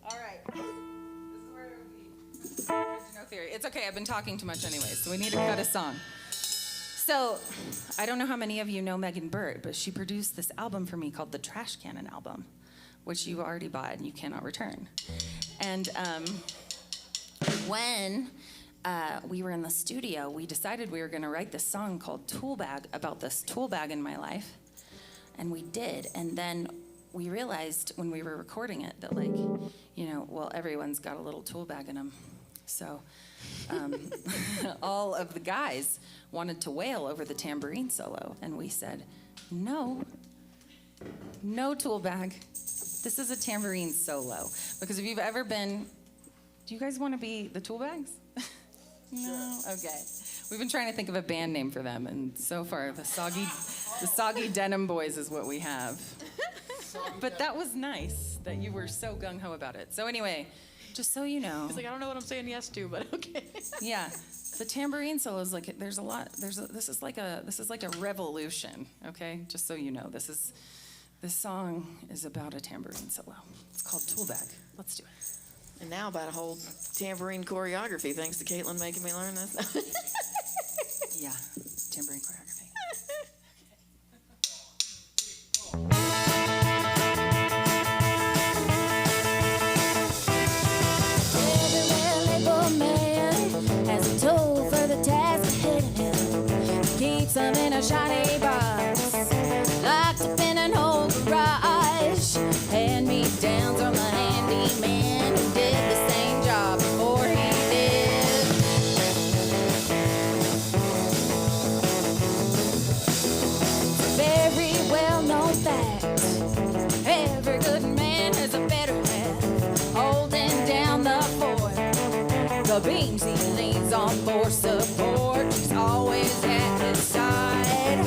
All right. This is where we original theory. It's okay. I've been talking too much anyway, so we need to cut a song. So, I don't know how many of you know Megan Burt, but she produced this album for me called the Trash Cannon album, which you already bought and you cannot return. And when we were in the studio, we decided we were going to write this song called Tool Bag, about this tool bag in my life. And we did. And then we realized when we were recording it that, like, you know, well, everyone's got a little tool bag in them. So all of the guys wanted to wail over the tambourine solo. And we said, no tool bag. This is a tambourine solo. Because if you've ever been, do you guys want to be the tool bags? No? Okay. We've been trying to think of a band name for them, and so far, the Soggy Denim Boys is what we have. But that was nice that you were so gung-ho about it. So anyway, just so you know. He's like, I don't know what I'm saying yes to, but okay. Yeah. The tambourine solo is like, there's a lot, this is like a revolution, okay? Just so you know, this song is about a tambourine solo. It's called Tool Bag. Let's do it. And now about a whole tambourine choreography, thanks to Caitlin making me learn this. Yeah, tambourine choreography. Every well-able man has a tool for the task ahead of him. Keeps them in a shiny box, locked up in an old garage. Hand-me-downs from the handyman who did the same job before he did. Very well-known fact, every good man has a better half, holding down the fort. The beams he leans on for support, he's always at his side,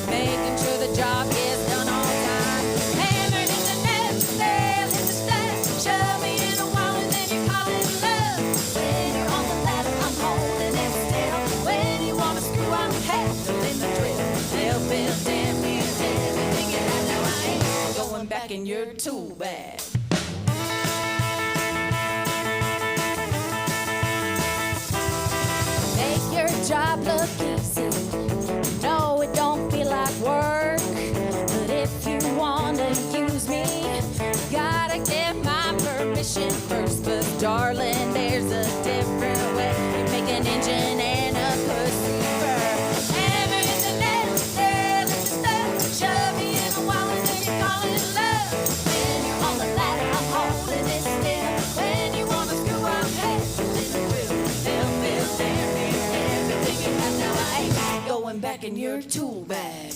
making sure the job gets done on time. Hammer hit the nail, nail hit the stud, shove me in a wall and then you call it love. When you're on the ladder, I'm holding it still. When you wanna screw, I'm handling the drill. They'll build damn near everything you have. Now I ain't going back in your tool bag. Make your job look easy. No, it don't feel like work. But if you wanna use me, gotta get my permission first. But darling, there's a different way. You make an engine and a pussy fur. Hammer in the nail, nail in the stud. Shove me in a wall and then you call it love. When you're on the ladder, I'm holding it still. When you wanna screw, I'm handling the drill. They'll build damn near everything you have. Now I ain't going back in your tool bag.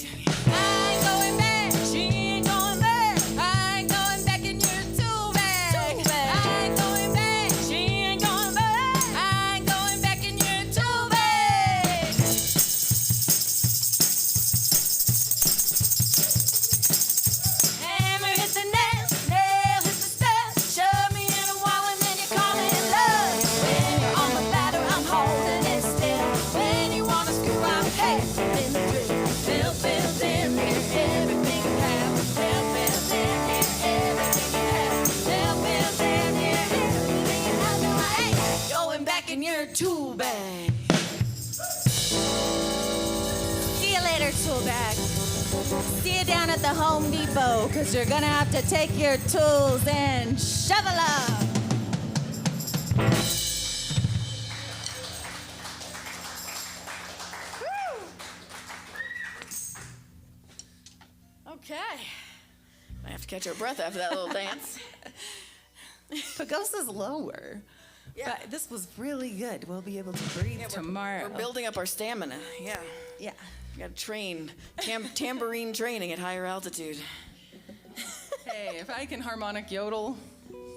I ain't going back. She ain't going back. I ain't going back in your tool bag. I ain't going back. She ain't going back. I ain't going back in your tool bag. Hammer hit the nail, nail hit the stud. Shove me in a wall and then you call it love. When you're on the ladder, I'm holding it still. When you wanna screw, I'm handling the drill. They'll build damn near everything you have. They'll build damn near everything you have. They'll build damn near everything you have. No, I ain't going back in your tool bag. See you later, tool bag. See you down at the Home Depot, cause you're gonna have to take your tools and shovel up. Okay. I have to catch our breath after that little dance. Pagosa's lower. Yeah. But this was really good. We'll be able to breathe tomorrow. We're building up our stamina. Yeah. Yeah. We got to train. Tambourine training at higher altitude. Hey, if I can harmonic yodel.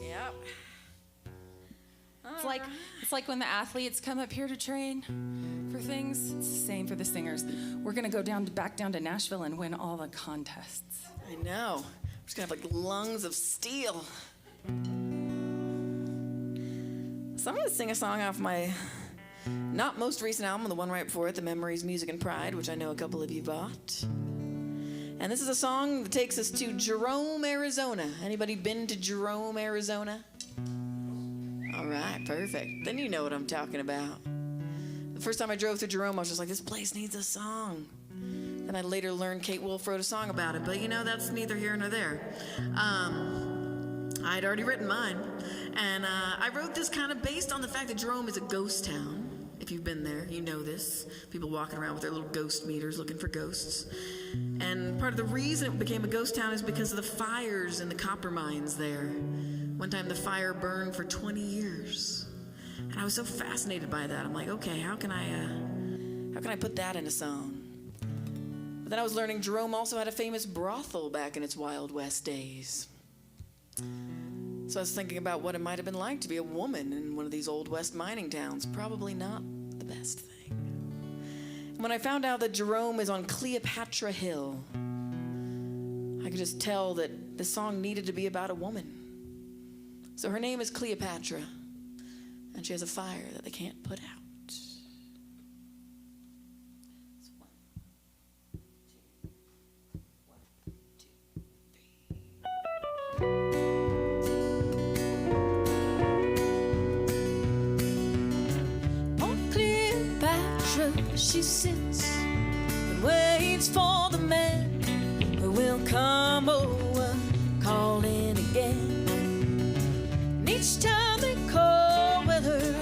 Yep. It's like when the athletes come up here to train for things. It's the same for the singers. We're gonna go back down to Nashville and win all the contests. I know. We're just gonna have like lungs of steel. So I'm gonna sing a song off my not most recent album, the one right before it, The Memories, Music, and Pride, which I know a couple of you bought. And this is a song that takes us to Jerome, Arizona. Anybody been to Jerome, Arizona? All right, perfect. Then you know what I'm talking about. The first time I drove through Jerome, I was just like, this place needs a song. Then I later learned Kate Wolf wrote a song about it, but you know, that's neither here nor there. I'd already written mine. And I wrote this kind of based on the fact that Jerome is a ghost town. If you've been there, you know this. People walking around with their little ghost meters looking for ghosts. And part of the reason it became a ghost town is because of the fires in the copper mines there. One time the fire burned for 20 years. And I was so fascinated by that. I'm like, okay, how can I put that in a song? But then I was learning Jerome also had a famous brothel back in its Wild West days. So I was thinking about what it might have been like to be a woman in one of these Old West mining towns. Probably not the best thing. And when I found out that Jerome is on Cleopatra Hill, I could just tell that this song needed to be about a woman. So her name is Cleopatra, and she has a fire that they can't put out. She sits and waits for the man who will come over, calling again. And each time they call with her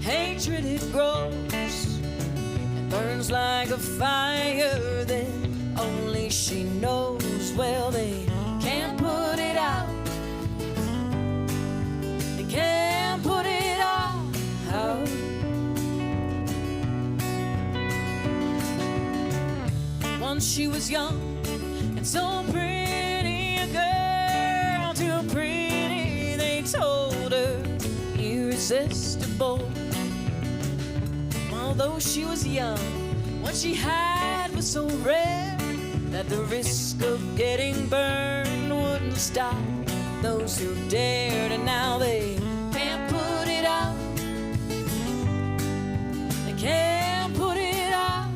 hatred, it grows and burns like a fire that only she knows. Well, they can't put it out. They can't put it out. Once she was young and so pretty, a girl too pretty, they told her, irresistible. Although she was young, what she had was so rare that the risk of getting burned wouldn't stop those who dared. And now they can't put it out. They can't put it out.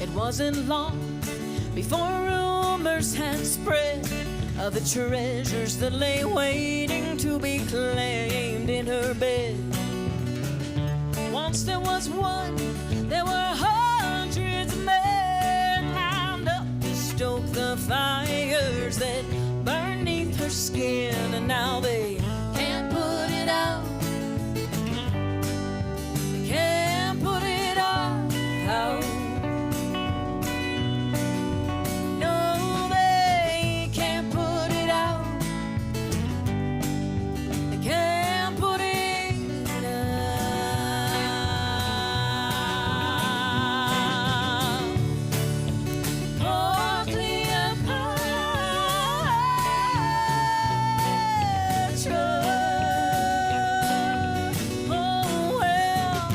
It wasn't long before rumors had spread of the treasures that lay waiting to be claimed in her bed. Once there was one, there were hundreds of men lined up to stoke the fires that burned beneath her skin, and now they can't put it out. They can't put it out. No, they can't put it out. They can't put it out. Oh, Cleopatra. Oh, well,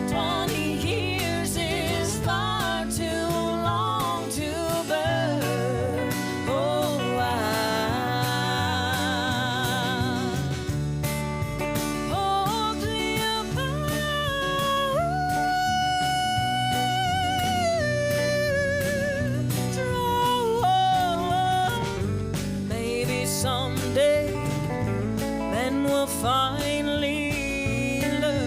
20 years is far too long to burn. Oh, oh, Cleopatra. Maybe someday men will finally learn.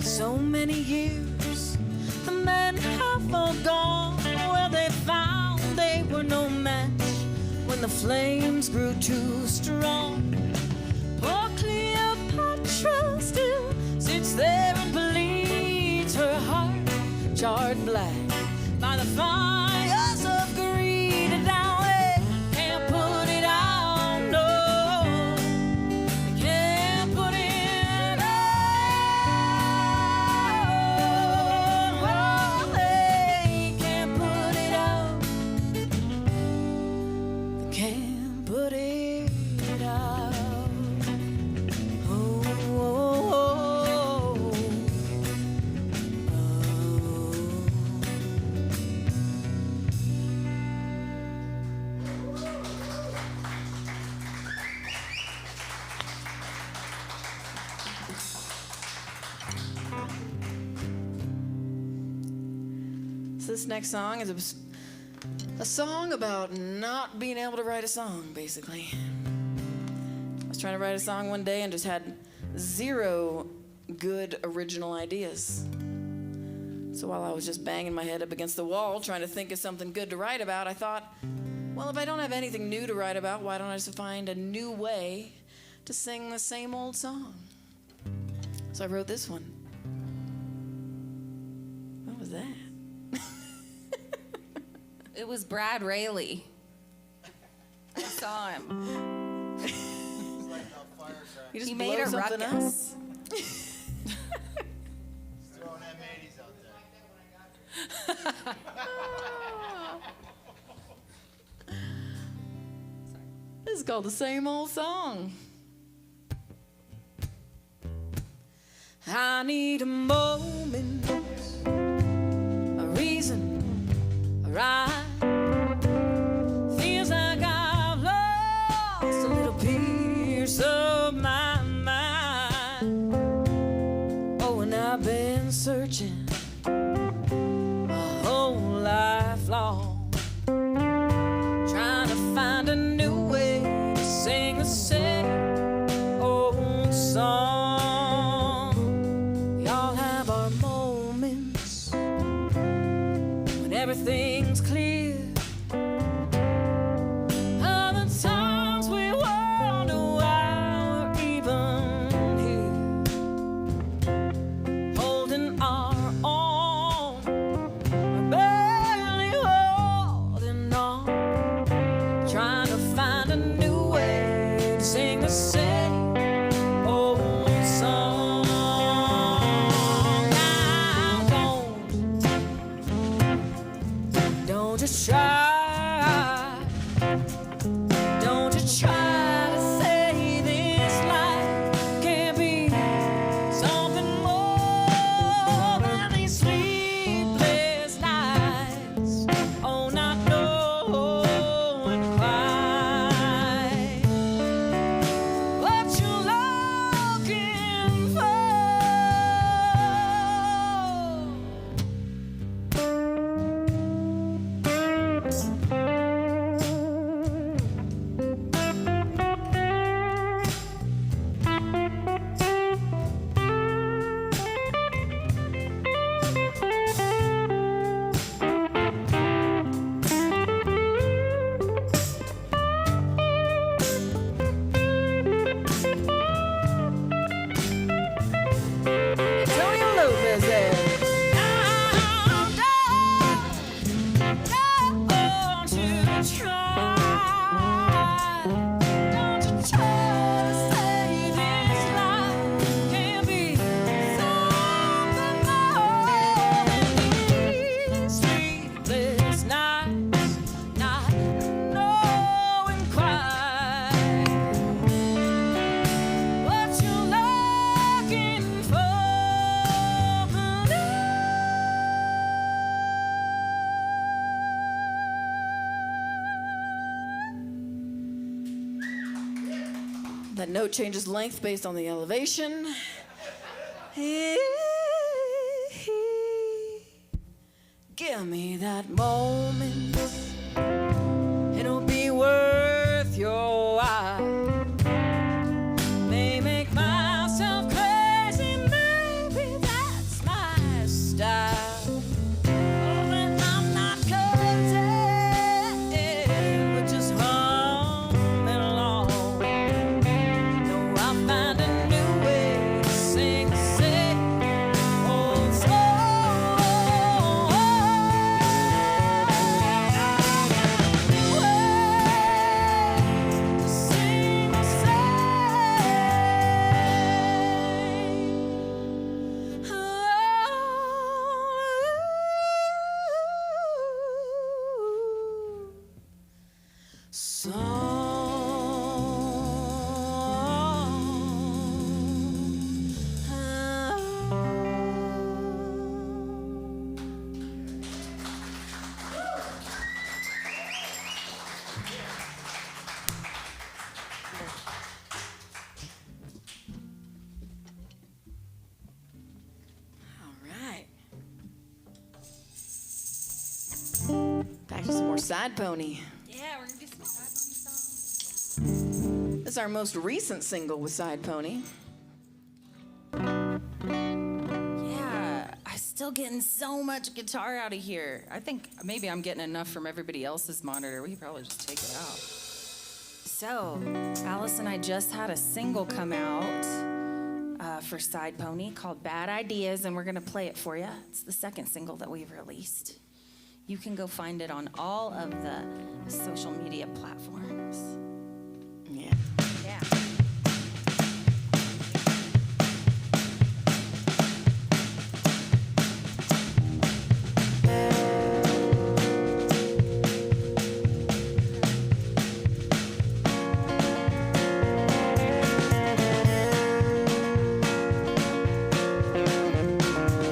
So many years the men have all gone. Well, they found they were no match when the flames grew too strong. Poor Cleopatra still sits there and bleeds, her heart charred black by the fires of greed. And now they can't put it out, no. They can't put it out. Well, they can't put it out. They can't put it out. Oh, So this next song is a song about not being able to write a song, basically. I was trying to write a song one day and just had zero good original ideas. So while I was just banging my head up against the wall trying to think of something good to write about, I thought, well, if I don't have anything new to write about, why don't I just find a new way to sing the same old song? So I wrote this one. What was that? It was Brad Rayleigh. I saw him. You just He made blow a something ruckus. up? Throwing them 80s out there. This is called The Same Old Song. I need a moment, a reason, a rhyme. Feels like I've lost a little piece of my mind. Oh, and I've been searching a whole life long, trying to find a new way to sing the same old song. We all have our moments when everything's clear. Other times we wonder why we're even here, holding our own, we're barely holding on, trying to find a new way to sing the same old song. Now don't just try, don't you try to say this life can't be something more than these sleepless nights. Oh, not knowing quite what you're looking for. Antonio Lopez there. Don't you try, don't you try to say this life can't be something more than these sleepless nights, not knowing quite what you're looking for. That note changes length based on the elevation. Give me that moment, it'll be worth your while. May make myself crazy, maybe that's my style. Oh, and I'm not content with just humming along. No, I'll find a new way to sing the same old song. Way to Some more Side Pony. Yeah, we're gonna do some Side Pony songs. This is our most recent single with Side Pony. Yeah, I'm still getting so much guitar out of here. I think maybe I'm getting enough from everybody else's monitor. We could probably just take it out. So, Alice and I just had a single come out for Side Pony called Bad Ideas, and we're gonna play it for you. It's the second single that we've released. You can go find it on all of the social media platforms. Yeah. Yeah.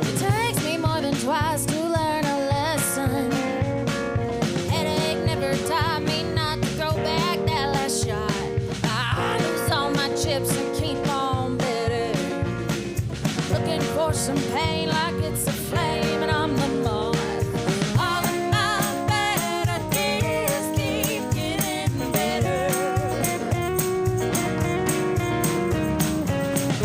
It takes me more than twice to learn a lesson. Headache never taught me not to throw back that last shot. I lose all my chips and keep on betting. Looking for some pain like it's a flame and I'm the moth. All of my bad ideas keep getting better.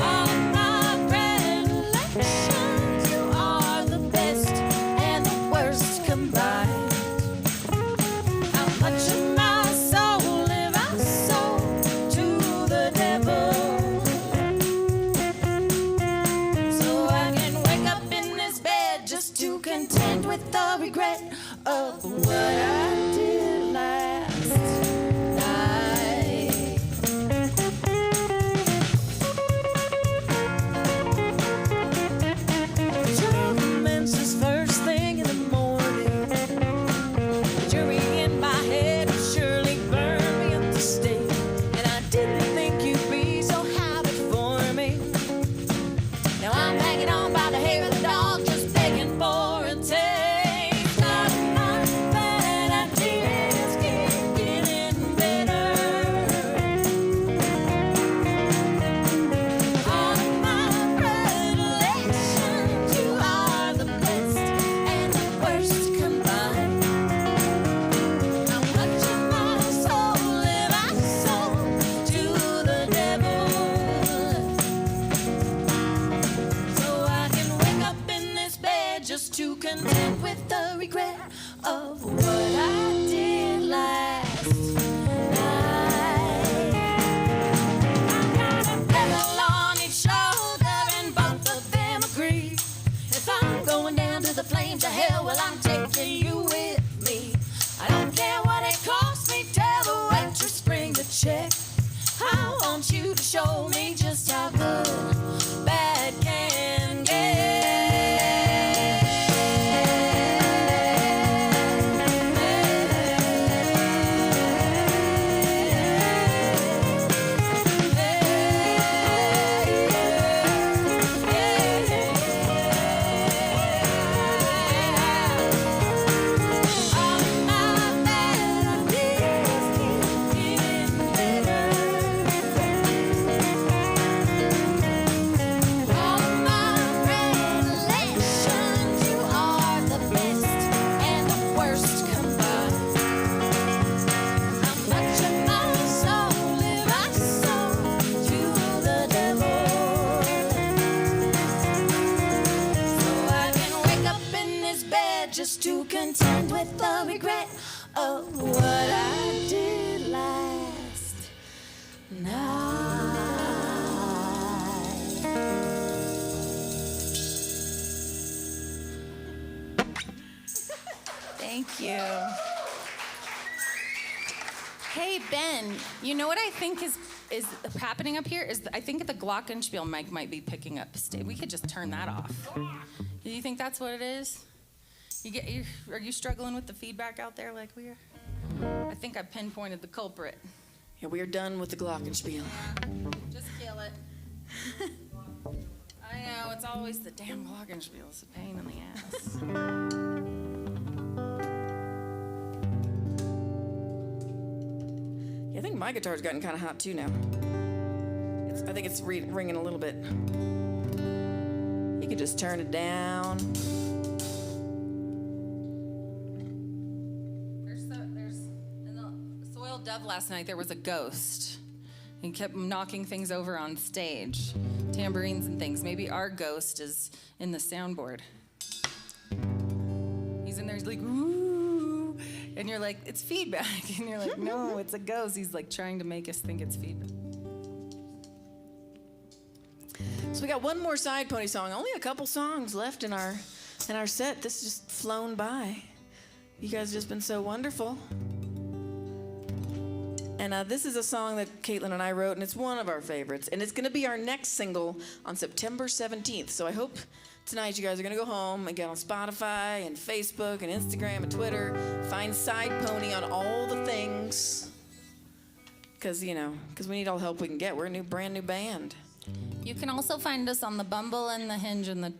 All of my predilections, you are the best and the worst combined. How much of my soul have I sold to the devil? So I can wake up in this bed just to contend with the regret of what I did last night. Trouble commences first thing in the morning. The jury in my head would surely burn me at the stake. And I didn't think you'd be so habit forming. Now I'm hanging on by the hair of the dog, just begging for a taste. All of my bad ideas keep getting better. All of my predilections, you are the best and the worst combined. How much of my soul have I sold to the devil? So I can wake up in this bed just to contend with the regret of what I did last night. I got a devil on each shoulder and both of them agree. If I'm going down to the flames of hell, well, I'm taking you with me. I don't care what it costs me, tell the waitress bring the check. I want you to show me just how good bad can All of my bad ideas keep getting better. All of my predilections, you are the best and the worst combined. How much of my soul have I sold to the devil? So I can wake up in this bed just to contend with the regret of what I did last night. Thank you. Hey, Ben, you know what I think is happening up here? I think the Glockenspiel mic might be picking up. We could just turn that off. Do you think that's what it is? Are you struggling with the feedback out there like we are? I think I pinpointed the culprit. Yeah, we are done with the Glockenspiel. Just kill it. I know, it's always the damn Glockenspiel. It's a pain in the ass. Yeah, I think my guitar's gotten kind of hot too now. I think it's ringing a little bit. You can just turn it down. of last night, there was a ghost. He kept knocking things over on stage, tambourines and things. Maybe our ghost is in the soundboard. He's in there, he's like, ooh. And you're like, it's feedback. And you're like, no, it's a ghost. He's like trying to make us think it's feedback. So we got one more Side Pony song. Only a couple songs left in our set. This has just flown by. You guys have just been so wonderful. And this is a song that Caitlin and I wrote, and it's one of our favorites. And it's going to be our next single on September 17th. So I hope tonight you guys are going to go home and get on Spotify and Facebook and Instagram and Twitter. Find Side Pony on all the things. Because we need all the help we can get. We're a brand new band. You can also find us on the Bumble and the Hinge and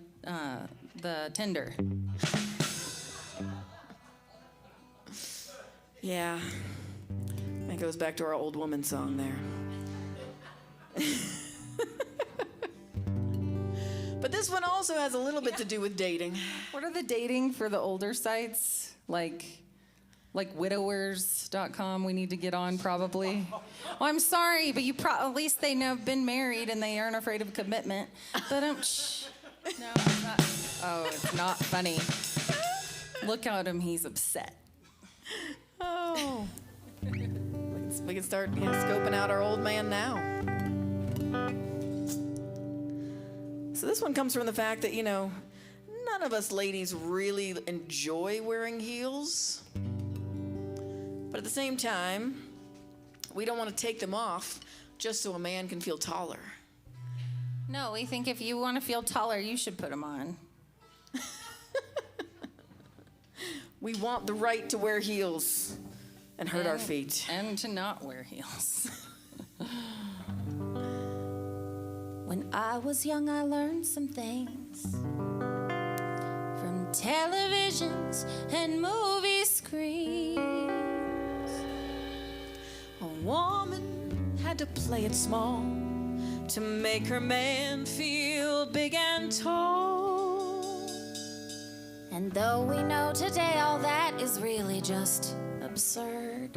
the Tinder. Yeah. That goes back to our old woman song there. But this one also has a little bit to do with dating. What are the dating for the older sites? Like widowers.com we need to get on probably. Oh, I'm sorry, but at least they have been married and they aren't afraid of commitment. But no, it's not. Oh, it's not funny. Look at him, he's upset. Oh. We can start scoping out our old man now. So this one comes from the fact that, none of us ladies really enjoy wearing heels. But at the same time, we don't want to take them off just so a man can feel taller. No, we think if you want to feel taller, you should put them on. We want the right to wear heels and hurt our feet. And to not wear heels. When I was young, I learned some things from televisions and movie screens. A woman had to play it small to make her man feel big and tall. And though we know today all that is really just absurd,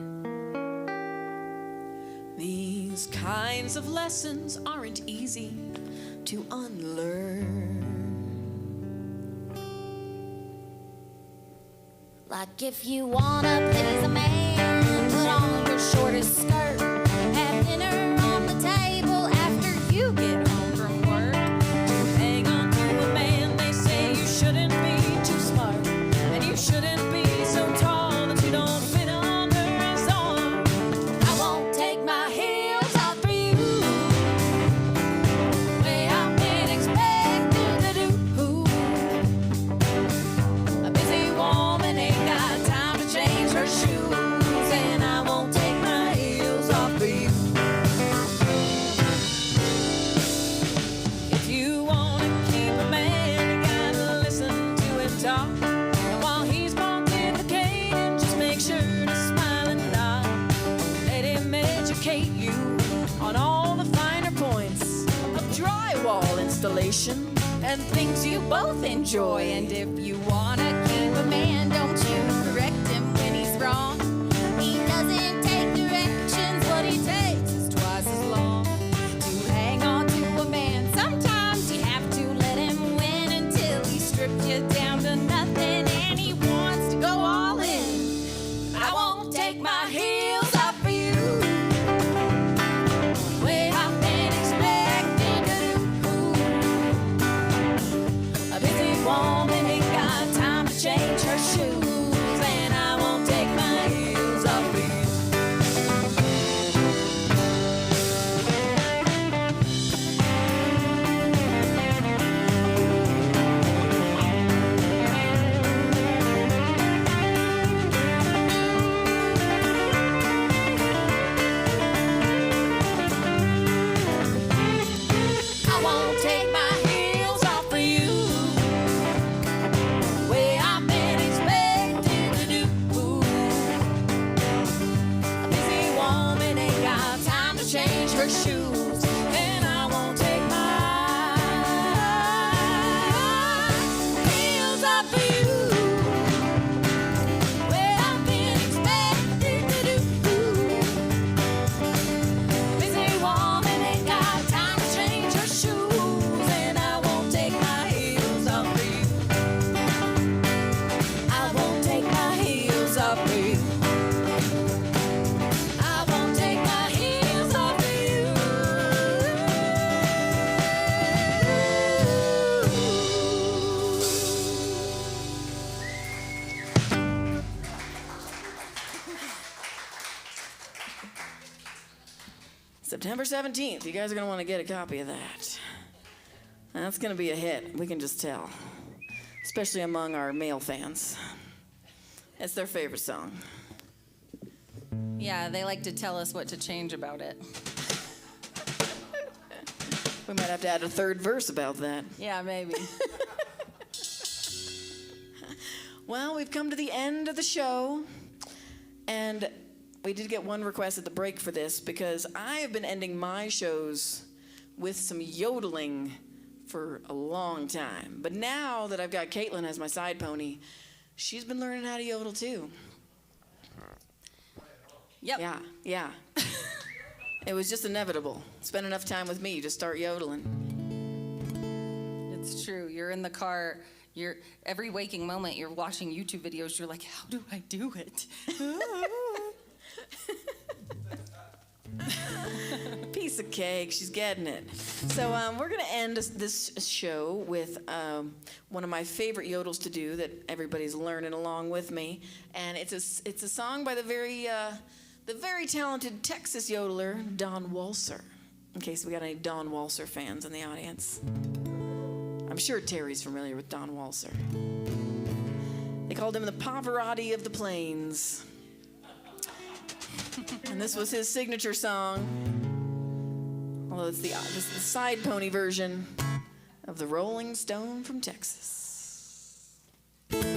these kinds of lessons aren't easy to unlearn. like if you wanna please a man, put on your shortest skirt, have dinner on the table after you get home from work. Hang on to a man, they say you shouldn't be too smart, and you shouldn't be so tall that you don't fit under his arm. I won't take my heels off for you, way I've been expected to do. A busy woman ain't got time to change her shoes, and I won't take my heels off for you. If you want to keep a man, you gotta listen to him talk. And while he's pontificating, just make sure to smile and nod. Let him educate you on all the finer points of drywall installation and things you both enjoy. And if you wanna keep a man, don't you correct him when he's wrong. He doesn't take directions, what he takes It's twice as long to hang on to a man. sometimes you have to let him win until he stripped you down to nothing and he wants to go all in. I won't take my heels off for you, way I've been expected to do. A busy woman ain't got time to change her shoes, and I won't take my heels September 17th. You guys are going to want to get a copy of that. And that's going to be a hit. We can just tell. Especially among our male fans. It's their favorite song. Yeah, they like to tell us what to change about it. We might have to add a third verse about that. Yeah, maybe. Well, we've come to the end of the show. And we did get one request at the break for this because I have been ending my shows with some yodeling for a long time. But now that I've got Caitlin as my side pony, she's been learning how to yodel too. Yep. Yeah. It was just inevitable. Spend enough time with me, you just start yodeling. It's true. You're in the car. You're every waking moment. You're watching YouTube videos. You're like, how do I do it? Piece of cake. She's getting it. So we're gonna end this show with one of my favorite yodels to do that everybody's learning along with me, and it's a song by the very talented Texas yodeler Don Walser. In case we got any Don Walser fans in the audience. I'm sure Terry's familiar with Don Walser. They called him the Pavarotti of the Plains. And this was his signature song. Although it's the side pony version of the Rolling Stone from Texas. I'm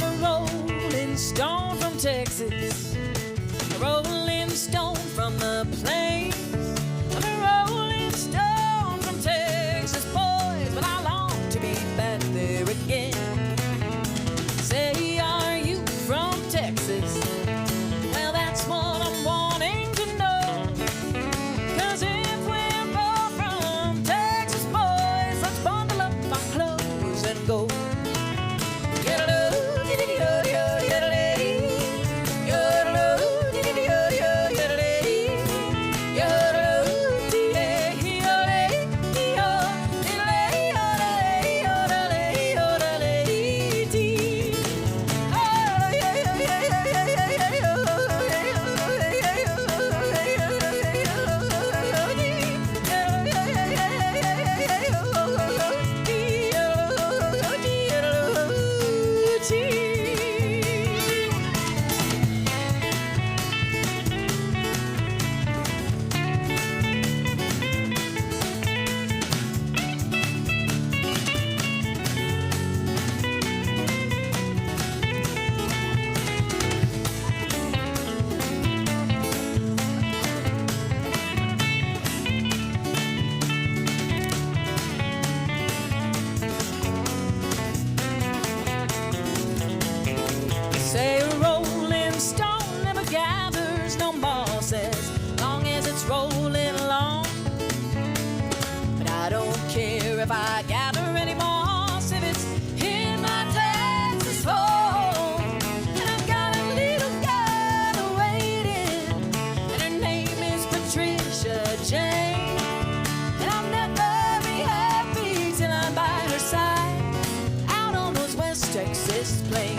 a rolling stone from Texas, a rolling stone from the plains. I'm a rolling stone from Texas, boys, but I long to be back there again. Say, are you from Texas? Well, that's what I'm wanting to know. 'Cause if we're both from Texas, boys, let's bundle up our clothes and go. Say a rolling stone never gathers no moss as long as it's rolling along. But I don't care if I gather any moss if it's in my Texas home. And I've got a little girl waiting, and her name is Patricia Jane. And I'll never be happy till I'm by her side out on those West Texas plains.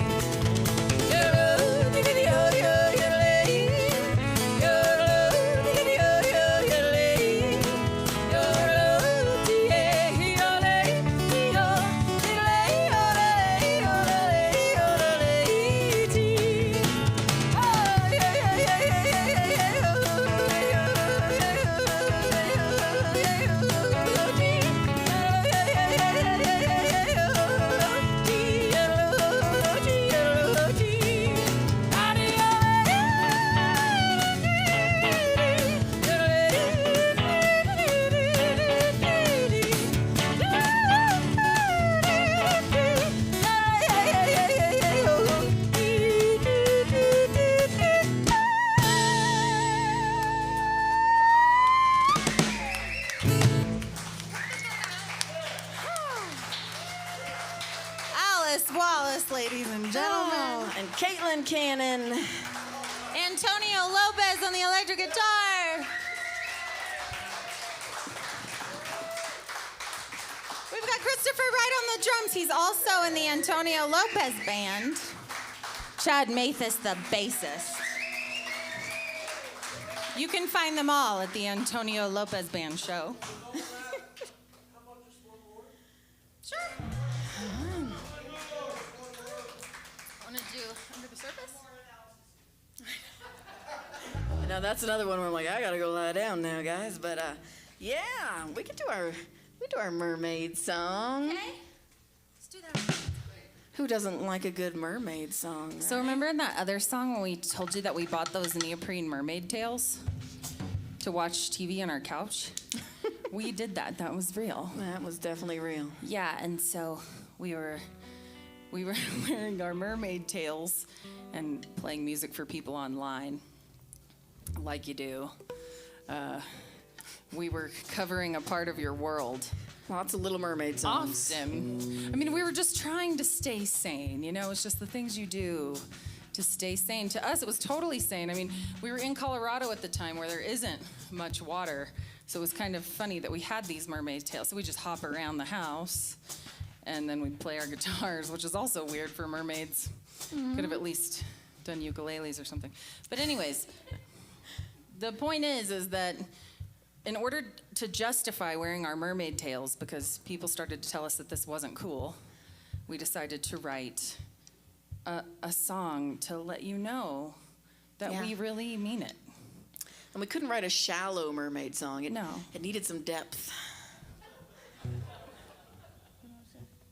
Alice Wallace, ladies and gentlemen. And Caitlin Cannon. Antonio Lopez on the electric guitar. We've got Christopher Wright on the drums. He's also in the Antonio Lopez band. Chad Mathis, the bassist. You can find them all at the Antonio Lopez Band show. Sure. Want to do Under the Surface? Now that's another one where I'm like, I gotta go lie down now, guys. But yeah, we do our mermaid song. Okay. Let's do that. Who doesn't like a good mermaid song? Right? So remember in that other song when we told you that we bought those neoprene mermaid tails to watch TV on our couch? We did that. That was real. That was definitely real. Yeah, and so we were wearing our mermaid tails and playing music for people online, like you do. We were covering a part of your world. Lots of Little Mermaid songs. Often. I mean, we were just trying to stay sane, you know? It's just the things you do to stay sane. To us, it was totally sane. I mean, we were in Colorado at the time where there isn't much water, so it was kind of funny that we had these mermaid tails. So we just hop around the house, and then we'd play our guitars, which is also weird for mermaids. Could have at least done ukuleles or something. But anyways, the point is that in order to justify wearing our mermaid tails, because people started to tell us that this wasn't cool, we decided to write a song to let you know that we really mean it. And we couldn't write a shallow mermaid song. It needed some depth.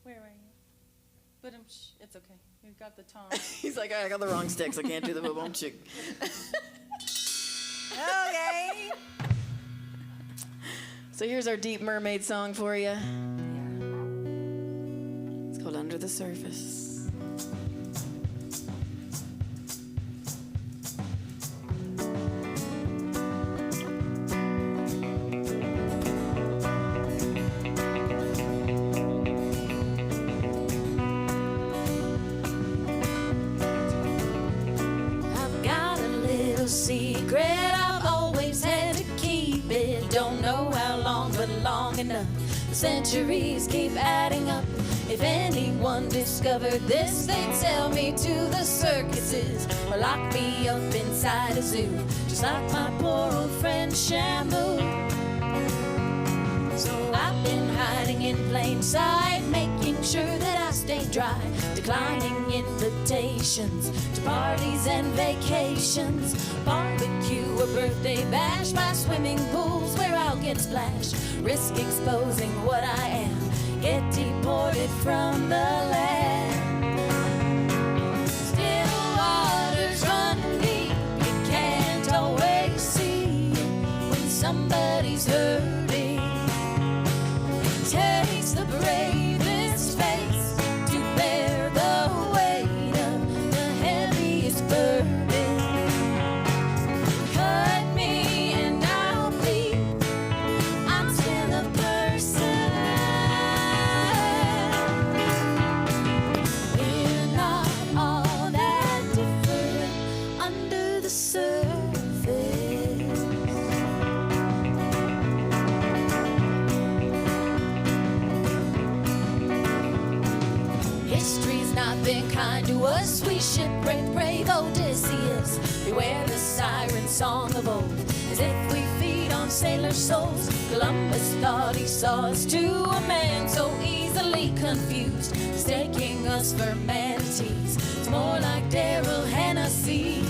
Where are you? But it's okay. We've got the tom. He's like, I got the wrong sticks. I can't do the boom chick. Okay. So here's our deep mermaid song for you. It's called Under the Surface. I've got a little secret, I've always had to keep it. Don't know how long, but long enough. The centuries keep adding up. If anyone discovered this, they'd sell me to the circuses or lock me up inside a zoo, just like my poor old friend Shamu. So I've been hiding in plain sight, making sure that I stay dry, declining invitations to parties and vacations, barbecue or birthday bash by swimming pools where I'll get splashed, risk exposing what I am, get deported from the land. Still waters run deep, you can't always see it when somebody's hurting. Takes the bravest face to bear the weight of the heaviest burden. Cut me and I'll bleed, I'm still a person. We're not all that different under the surface. History's not been kind to us. We shipwrecked brave Odysseus. Beware the siren song of old, as if we feed on sailor souls. Columbus thought he saw us too, a man so easily confused, mistaking us for manatees. It's more like Daryl Hennessy.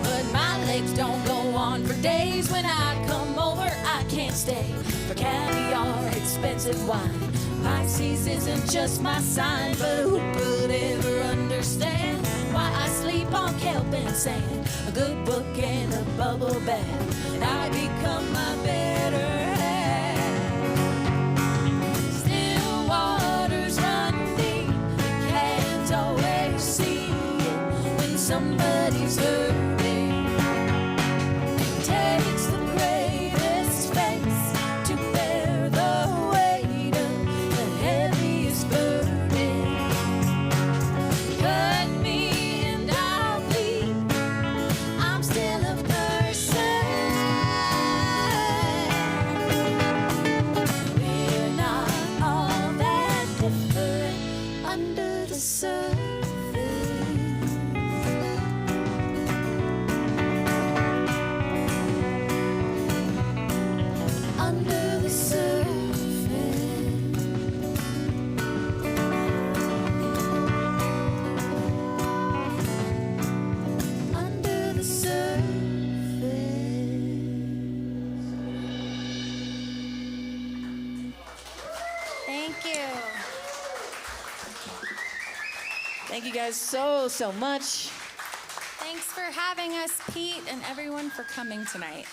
But my legs don't go on for days. When I come over, I can't stay for caviar, expensive wine. Pisces isn't just my sign, but who could ever understand why I sleep on kelp and sand, a good book and a bubble bath, and I become my better half. Still waters run deep, you can't always see it when somebody's hurting. It takes the bravest face to bear the weight of the heaviest burden. Cut me and I'll bleed, I'm still a person. Thank you guys so much. Thanks for having us, Pete, and everyone for coming tonight.